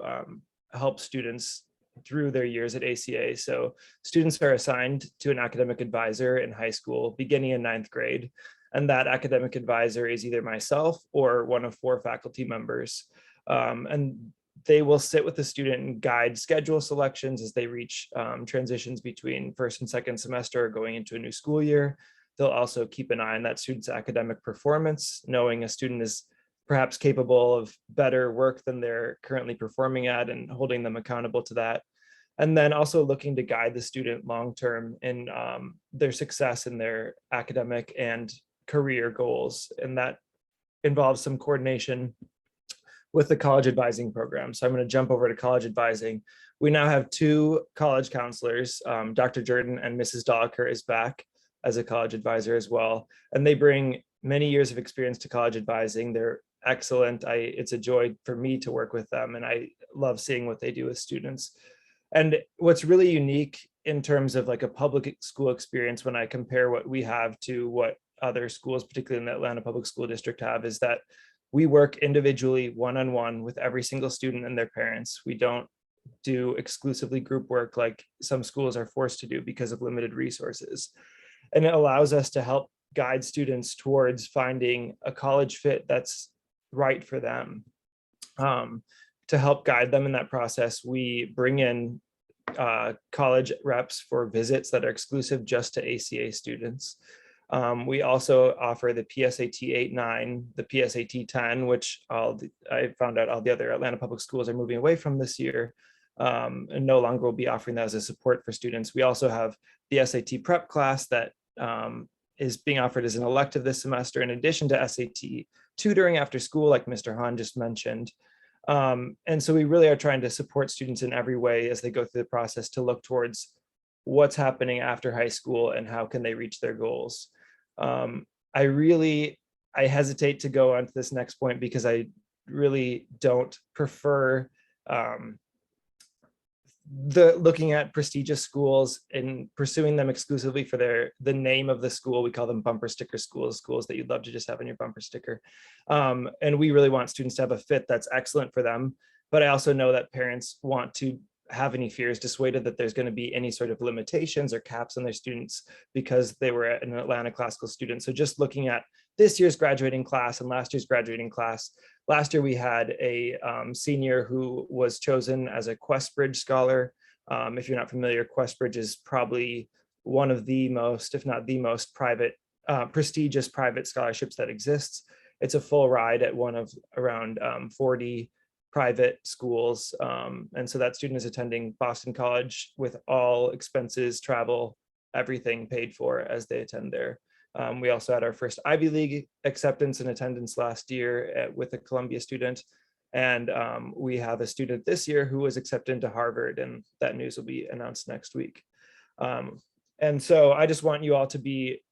help students through their years at ACA. So students are assigned to an academic advisor in high school beginning in 9th grade. And that academic advisor is either myself or one of 4 faculty members. And they will sit with the student and guide schedule selections as they reach transitions between first and second semester or going into a new school year. They'll also keep an eye on that student's academic performance, knowing a student is perhaps capable of better work than they're currently performing at and holding them accountable to that. And then also looking to guide the student long-term in their success in their academic and career goals. And that involves some coordination with the college advising program. So I'm going to jump over to college advising. We now have 2 college counselors. Dr. Jordan and Mrs. Doliker is back as a college advisor as well. And they bring many years of experience to college advising. They're excellent. It's a joy for me to work with them. And I love seeing what they do with students. And what's really unique in terms of like a public school experience, when I compare what we have to what other schools, particularly in the Atlanta Public School District, have, is that we work individually one-on-one with every single student and their parents. We don't do exclusively group work like some schools are forced to do because of limited resources. And it allows us to help guide students towards finding a college fit that's right for them. To help guide them in that process, we bring in college reps for visits that are exclusive just to ACA students. We also offer the PSAT 8-9, the PSAT 10, which I found out all the other Atlanta public schools are moving away from this year, and no longer will be offering that as a support for students. We also have the SAT prep class that is being offered as an elective this semester, in addition to SAT tutoring after school, like Mr. Han just mentioned. And so we really are trying to support students in every way as they go through the process to look towards what's happening after high school and how can they reach their goals. I hesitate to go on to this next point because I really don't prefer looking at prestigious schools and pursuing them exclusively for the name of the school. We call them bumper sticker schools that you'd love to just have on your bumper sticker. And we really want students to have a fit that's excellent for them. But I also know that parents want to have any fears dissuaded that there's going to be any sort of limitations or caps on their students because they were an Atlanta classical student. So just looking at this year's graduating class and last year's graduating class, last year we had a senior who was chosen as a Questbridge scholar. If you're not familiar, Questbridge is probably one of the most, if not the most prestigious private scholarships that exists. It's a full ride at one of around 40 private schools. And so that student is attending Boston College with all expenses, travel, everything paid for as they attend there. We also had our first Ivy League acceptance and attendance last year with a Columbia student. And we have a student this year who was accepted into Harvard, and that news will be announced next week. And so I just want you all to be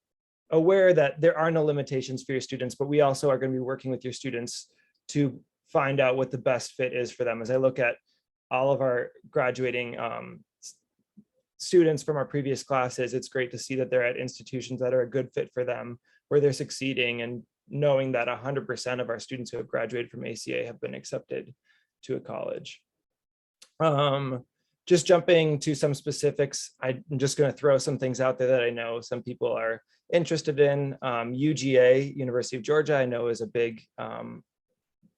aware that there are no limitations for your students, but we also are going to be working with your students to find out what the best fit is for them. As I look at all of our graduating students from our previous classes, it's great to see that they're at institutions that are a good fit for them, where they're succeeding, and knowing that 100% of our students who have graduated from ACA have been accepted to a college. Just jumping to some specifics, I'm just going to throw some things out there that I know some people are interested in. UGA, University of Georgia, I know is a big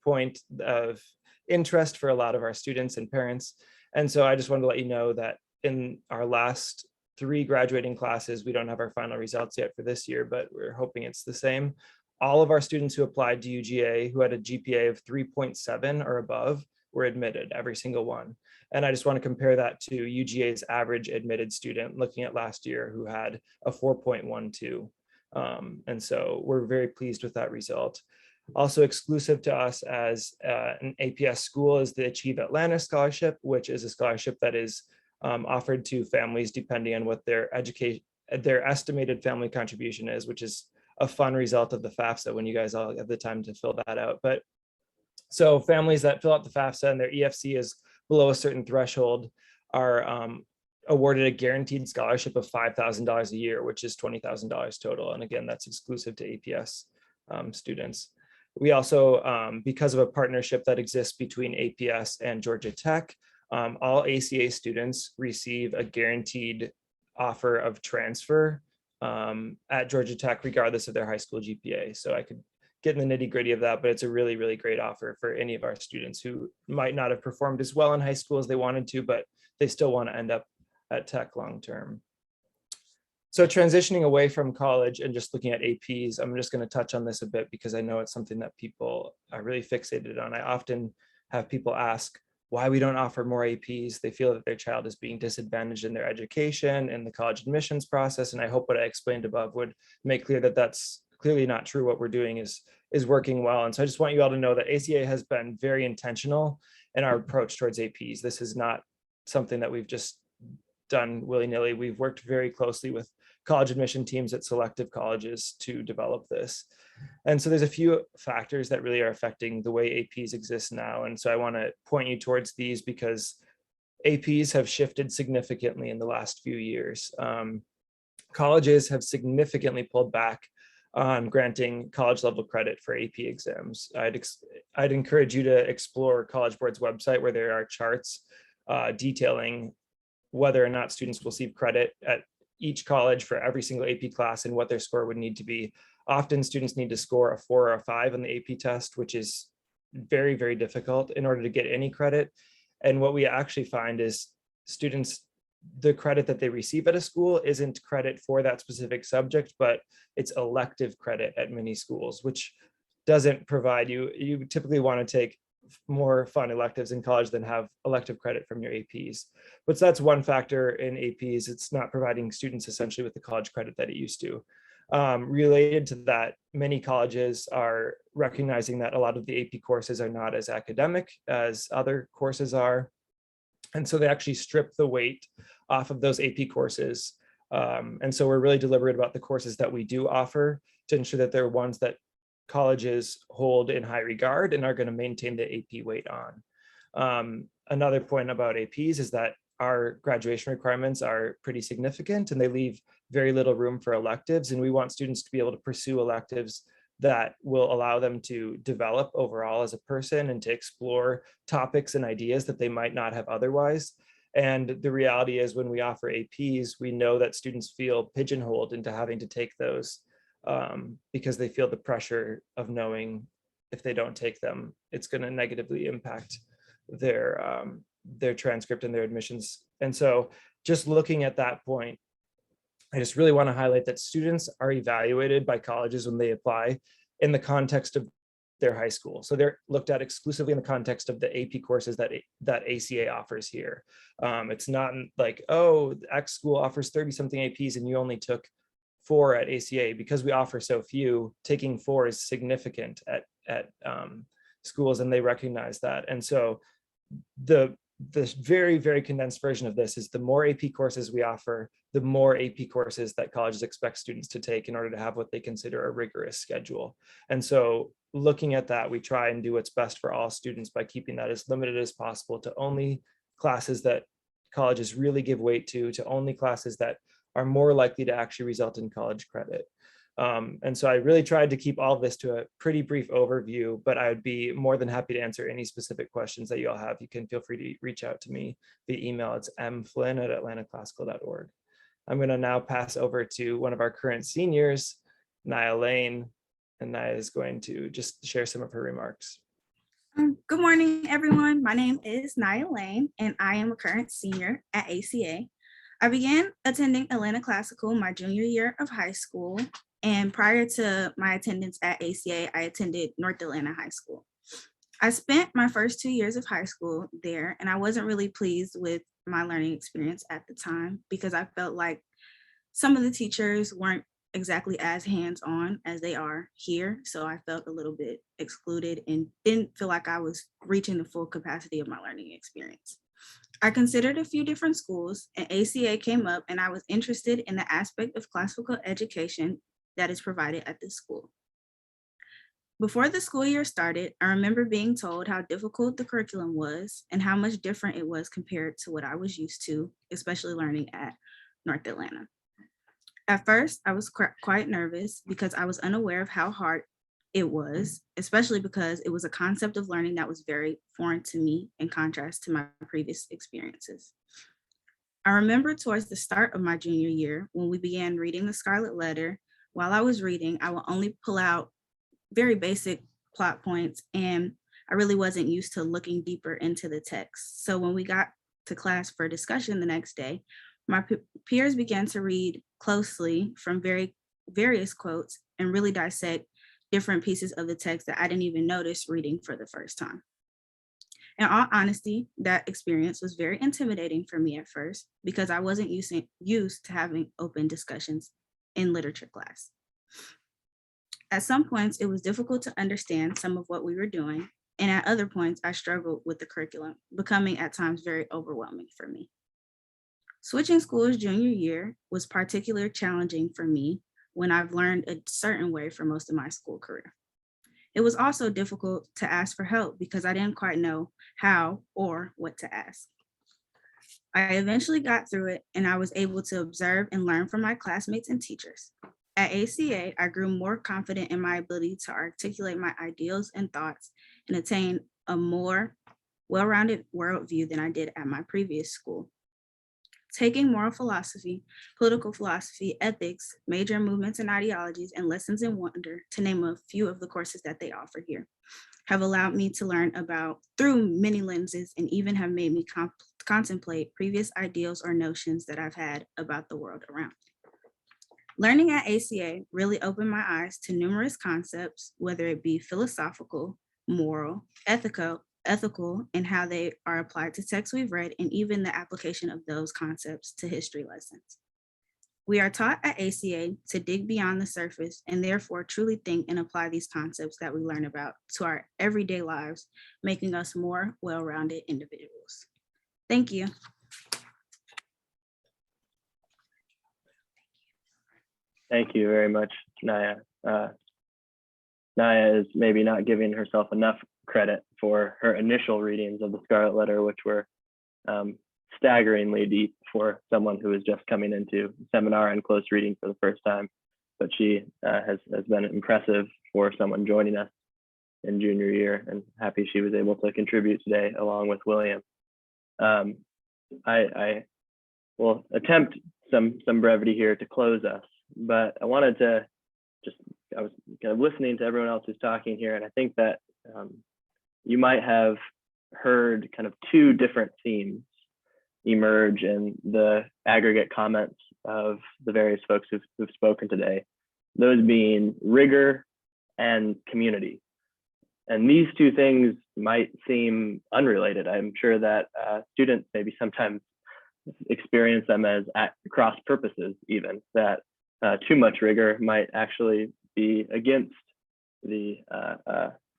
point of interest for a lot of our students and parents. And so I just wanted to let you know that in our last 3 graduating classes, we don't have our final results yet for this year, but we're hoping it's the same. All of our students who applied to UGA who had a GPA of 3.7 or above were admitted, every single one. And I just want to compare that to UGA's average admitted student looking at last year who had a 4.12. And so we're very pleased with that result. Also exclusive to us as an APS school is the Achieve Atlanta Scholarship, which is a scholarship that is offered to families depending on what their estimated family contribution is, which is a fun result of the FAFSA when you guys all have the time to fill that out. But so families that fill out the FAFSA and their EFC is below a certain threshold are awarded a guaranteed scholarship of $5,000 a year, which is $20,000 total. And again, that's exclusive to APS students. We also, because of a partnership that exists between APS and Georgia Tech, all ACA students receive a guaranteed offer of transfer at Georgia Tech, regardless of their high school GPA. So I could get in the nitty gritty of that, but it's a really, really great offer for any of our students who might not have performed as well in high school as they wanted to, but they still want to end up at Tech long term. So transitioning away from college and just looking at APs, I'm just going to touch on this a bit because I know it's something that people are really fixated on. I often have people ask why we don't offer more APs. They feel that their child is being disadvantaged in their education and the college admissions process. And I hope what I explained above would make clear that that's clearly not true. What we're doing is working well. And so I just want you all to know that ACA has been very intentional in our approach towards APs. This is not something that we've just done willy-nilly. We've worked very closely with college admission teams at selective colleges to develop this. And so there's a few factors that really are affecting the way APs exist now. And so I want to point you towards these because APs have shifted significantly in the last few years. Colleges have significantly pulled back on granting college level credit for AP exams. I'd encourage you to explore College Board's website where there are charts detailing whether or not students will receive credit at each college for every single AP class and what their score would need to be. Often students need to score a 4 or a 5 on the AP test, which is very, very difficult in order to get any credit. And what we actually find is students, the credit that they receive at a school isn't credit for that specific subject, but it's elective credit at many schools, which doesn't provide you typically want to take more fun electives in college than have elective credit from your APs. But that's one factor in APs. It's not providing students essentially with the college credit that it used to. Related to that, many colleges are recognizing that a lot of the AP courses are not as academic as other courses are. And so they actually strip the weight off of those AP courses. And so we're really deliberate about the courses that we do offer to ensure that they're ones that colleges hold in high regard and are going to maintain the AP weight on. Another point about APs is that our graduation requirements are pretty significant and they leave very little room for electives. And we want students to be able to pursue electives that will allow them to develop overall as a person and to explore topics and ideas that they might not have otherwise. And the reality is when we offer APs, we know that students feel pigeonholed into having to take those because they feel the pressure of knowing if they don't take them, it's going to negatively impact their transcript and their admissions. And so just looking at that point, I just really want to highlight that students are evaluated by colleges when they apply in the context of their high school. So they're looked at exclusively in the context of the AP courses that ACA offers here. It's not like, oh, X school offers 30 something APs and you only took 4 at ACA. Because we offer so few, taking 4 is significant at schools, and they recognize that. And so the very, very condensed version of this is the more AP courses we offer, the more AP courses that colleges expect students to take in order to have what they consider a rigorous schedule. And so looking at that, we try and do what's best for all students by keeping that as limited as possible to only classes that colleges really give weight to only classes that are more likely to actually result in college credit. And so I really tried to keep all of this to a pretty brief overview, but I would be more than happy to answer any specific questions that you all have. You can feel free to reach out to me via email. It's mflynn@atlantaclassical.org. I'm going to now pass over to one of our current seniors, Naya Lane, and Naya is going to just share some of her remarks. Good morning, everyone. My name is Naya Lane, and I am a current senior at ACA. I began attending Atlanta Classical my junior year of high school, and prior to my attendance at ACA, I attended North Atlanta High School. I spent my first 2 years of high school there, and I wasn't really pleased with my learning experience at the time because I felt like some of the teachers weren't exactly as hands-on as they are here. So I felt a little bit excluded and didn't feel like I was reaching the full capacity of my learning experience. I considered a few different schools, and ACA came up, and I was interested in the aspect of classical education that is provided at this school. Before the school year started, I remember being told how difficult the curriculum was and how much different it was compared to what I was used to, especially learning at North Atlanta. At first, I was quite nervous because I was unaware of how hard it was, especially because it was a concept of learning that was very foreign to me in contrast to my previous experiences. I remember towards the start of my junior year, when we began reading the Scarlet Letter, while I was reading, I would only pull out very basic plot points, and I really wasn't used to looking deeper into the text. So when we got to class for discussion the next day, my peers began to read closely from various quotes and really dissect different pieces of the text that I didn't even notice reading for the first time. In all honesty, that experience was very intimidating for me at first because I wasn't used to having open discussions in literature class. At some points, it was difficult to understand some of what we were doing, and at other points, I struggled with the curriculum, becoming at times very overwhelming for me. Switching schools junior year was particularly challenging for me when I've learned a certain way for most of my school career. It was also difficult to ask for help because I didn't quite know how or what to ask. I eventually got through it, and I was able to observe and learn from my classmates and teachers. At ACA, I grew more confident in my ability to articulate my ideals and thoughts and attain a more well-rounded worldview than I did at my previous school. Taking moral philosophy, political philosophy, ethics, major movements and ideologies, and lessons in wonder, to name a few of the courses that they offer here, have allowed me to learn about through many lenses and even have made me contemplate previous ideals or notions that I've had about the world around me. Learning at ACA really opened my eyes to numerous concepts, whether it be philosophical, moral, ethical, and how they are applied to texts we've read, and even the application of those concepts to history lessons. We are taught at ACA to dig beyond the surface and therefore truly think and apply these concepts that we learn about to our everyday lives, making us more well-rounded individuals. Thank you. Thank you very much, Naya. Naya is maybe not giving herself enough credit for her initial readings of the Scarlet Letter, which were staggeringly deep for someone who is just coming into seminar and close reading for the first time. But she has been impressive for someone joining us in junior year, and happy she was able to contribute today along with William. I will attempt some brevity here to close us, but I wanted to I was kind of listening to everyone else who's talking here, and I think that you might have heard kind of two different themes emerge in the aggregate comments of the various folks who've spoken today, those being rigor and community. And these two things might seem unrelated. I'm sure that students maybe sometimes experience them as at cross purposes, even that too much rigor might actually be against the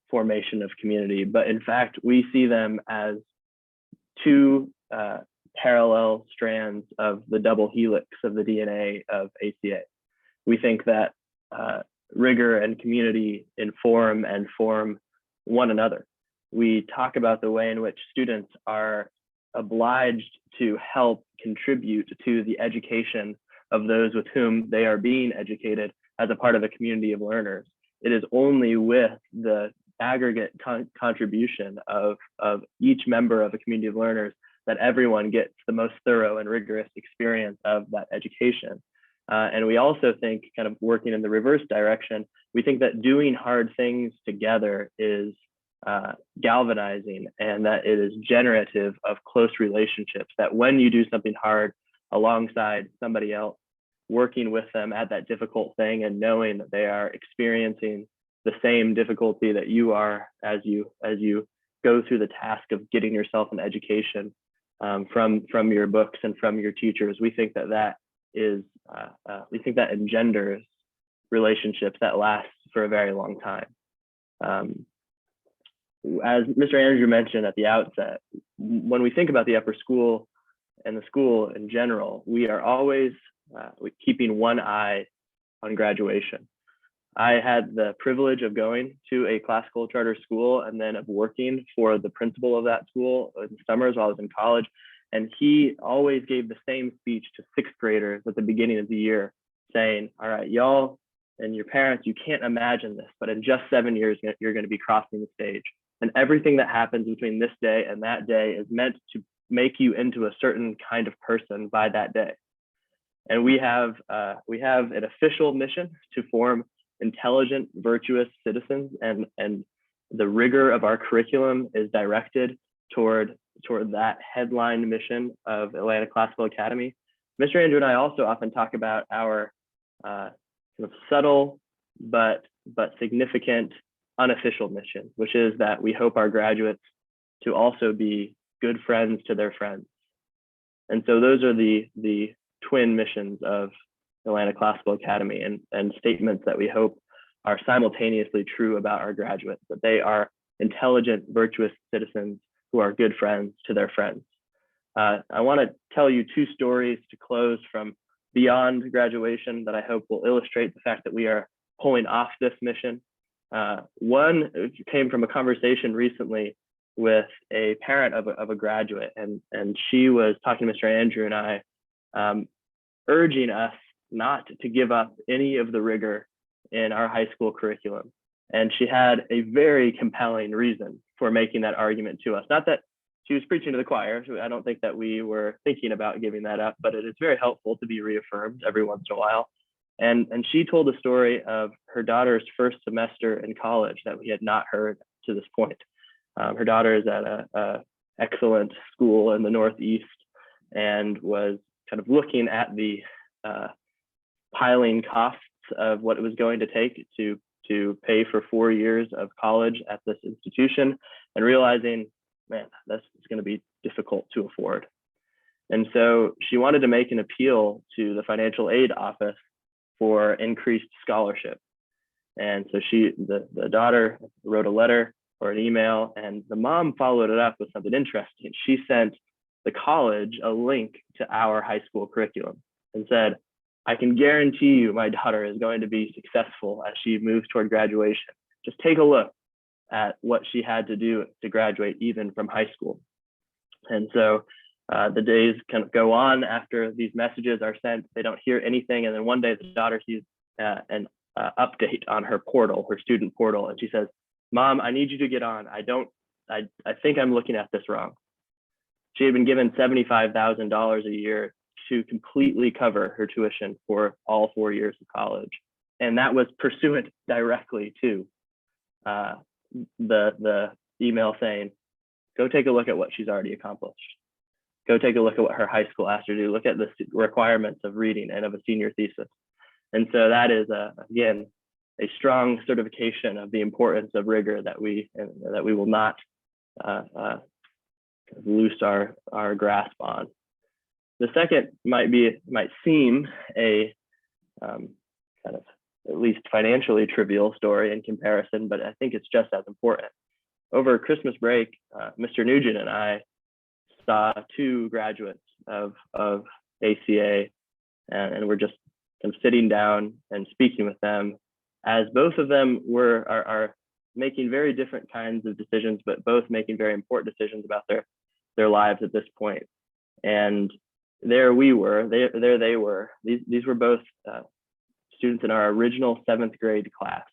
formation of community. But in fact, we see them as two parallel strands of the double helix of the DNA of ACA. We think that rigor and community inform and form one another. We talk about the way in which students are obliged to help contribute to the education of those with whom they are being educated as a part of a community of learners. It is only with the aggregate contribution of each member of a community of learners that everyone gets the most thorough and rigorous experience of that education. And we also think, kind of working in the reverse direction, we think that doing hard things together is galvanizing, and that it is generative of close relationships, that when you do something hard alongside somebody else, working with them at that difficult thing and knowing that they are experiencing the same difficulty that you are as you go through the task of getting yourself an education from your books and from your teachers, we think that engenders relationships that last for a very long time. As Mr. Andrew mentioned at the outset, when we think about the upper school and the school in general, we are always keeping one eye on graduation. I had the privilege of going to a classical charter school and then of working for the principal of that school in the summers while I was in college. And he always gave the same speech to sixth graders at the beginning of the year, saying, all right, y'all and your parents, you can't imagine this, but in just 7 years, you're going to be crossing the stage. And everything that happens between this day and that day is meant to make you into a certain kind of person by that day. And we have an official mission to form intelligent, virtuous citizens, and the rigor of our curriculum is directed toward that headline mission of Atlanta Classical Academy. Mr. Andrew and I also often talk about our kind of subtle but significant unofficial mission, which is that we hope our graduates to also be good friends to their friends. And so those are the twin missions of Atlanta Classical Academy, and statements that we hope are simultaneously true about our graduates, that they are intelligent, virtuous citizens who are good friends to their friends. I want to tell you two stories to close from beyond graduation that I hope will illustrate the fact that we are pulling off this mission. One came from a conversation recently with a parent of a graduate, and she was talking to Mr. Andrew and I, urging us not to give up any of the rigor in our high school curriculum. And she had a very compelling reason for making that argument to us. Not that she was preaching to the choir. I don't think that we were thinking about giving that up, but it is very helpful to be reaffirmed every once in a while. And she told the story of her daughter's first semester in college that we had not heard to this point. Her daughter is at a excellent school in the Northeast and was kind of looking at the piling costs of what it was going to take to pay for 4 years of college at this institution, and realizing, man, this is going to be difficult to afford. And so she wanted to make an appeal to the financial aid office for increased scholarship. And so the daughter wrote a letter or an email, and the mom followed it up with something interesting. She sent the college a link to our high school curriculum and said, I can guarantee you my daughter is going to be successful as she moves toward graduation. Just take a look at what she had to do to graduate even from high school. And so the days kind of go on after these messages are sent. They don't hear anything. And then one day the daughter sees an update on her portal, her student portal. And she says, Mom, I need you to get on. I think I'm looking at this wrong. She had been given $75,000 a year to completely cover her tuition for all 4 years of college. And that was pursuant directly to the email saying, go take a look at what she's already accomplished. Go take a look at what her high school asked her to do. Look at the requirements of reading and of a senior thesis. And so that is, again, a strong certification of the importance of rigor that we will not loose our grasp on. The second might seem a kind of at least financially trivial story in comparison, but I think it's just as important. Over Christmas break, Mr. Nugent and I saw two graduates of ACA, and we're just kind of sitting down and speaking with them, as both of them are making very different kinds of decisions, but both making very important decisions about their lives at this point. And there we were, there they were. These were both students in our original 7th grade class.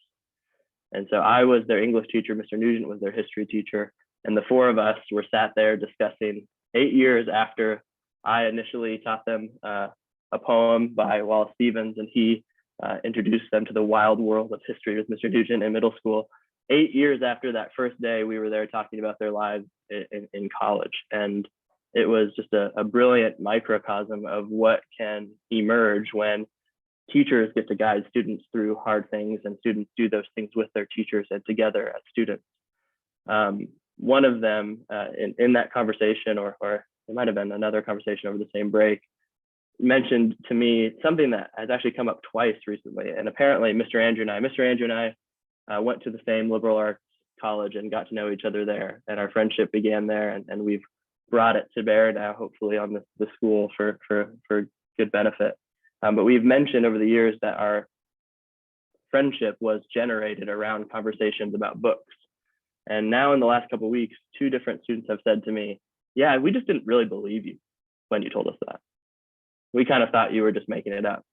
And so I was their English teacher, Mr. Nugent was their history teacher, and the 4 of us were sat there discussing 8 years after I initially taught them a poem by Wallace Stevens, and he introduced them to the wild world of history with Mr. Nugent in middle school. 8 years after that first day, we were there talking about their lives in college. And it was just a brilliant microcosm of what can emerge when teachers get to guide students through hard things and students do those things with their teachers and together as students. One of them in that conversation, or it might have been another conversation over the same break, mentioned to me something that has actually come up twice recently. And apparently Mr. Andrew and I went to the same liberal arts college and got to know each other there. And our friendship began there, and we've brought it to bear now, hopefully on the school for good benefit. But we've mentioned over the years that our friendship was generated around conversations about books. And now in the last couple of weeks, 2 different students have said to me, yeah, we just didn't really believe you when you told us that. We kind of thought you were just making it up.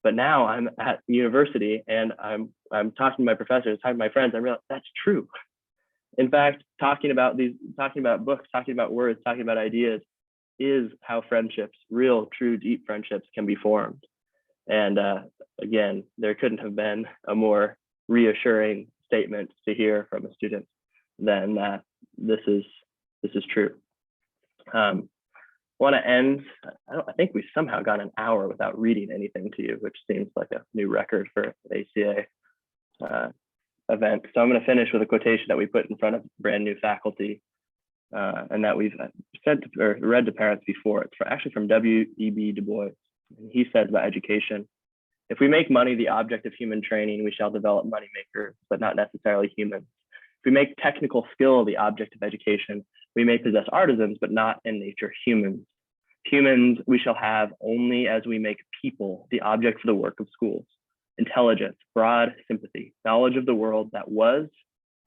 But now I'm at university and I'm talking to my professors, talking to my friends, I realize that's true. In fact, talking about books, talking about words, talking about ideas is how friendships, real, true, deep friendships can be formed. And again, there couldn't have been a more reassuring statement to hear from a student than that this is true. Want to end, I think we've somehow gone an hour without reading anything to you, which seems like a new record for an ACA event. So I'm going to finish with a quotation that we put in front of brand new faculty and that we've said or read to parents before. It's actually from W.E.B. Du Bois. And he says about education, if we make money the object of human training, we shall develop moneymakers, but not necessarily humans. If we make technical skill the object of education, we may possess artisans, but not in nature humans. Humans we shall have only as we make people the object for the work of schools. Intelligence, broad sympathy, knowledge of the world that was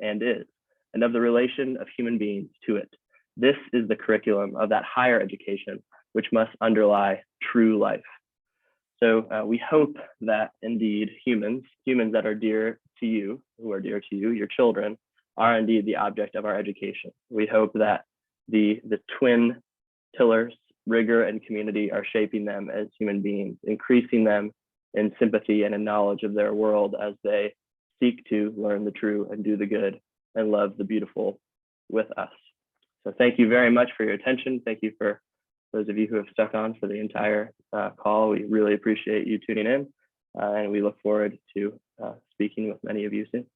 and is, and of the relation of human beings to it. This is the curriculum of that higher education, which must underlie true life. So we hope that indeed humans that are dear to you, who are dear to you, your children, are indeed the object of our education. We hope that the twin pillars, rigor and community, are shaping them as human beings, increasing them in sympathy and in knowledge of their world as they seek to learn the true and do the good and love the beautiful with us. So thank you very much for your attention. Thank you for those of you who have stuck on for the entire call. We really appreciate you tuning in, and we look forward to speaking with many of you soon.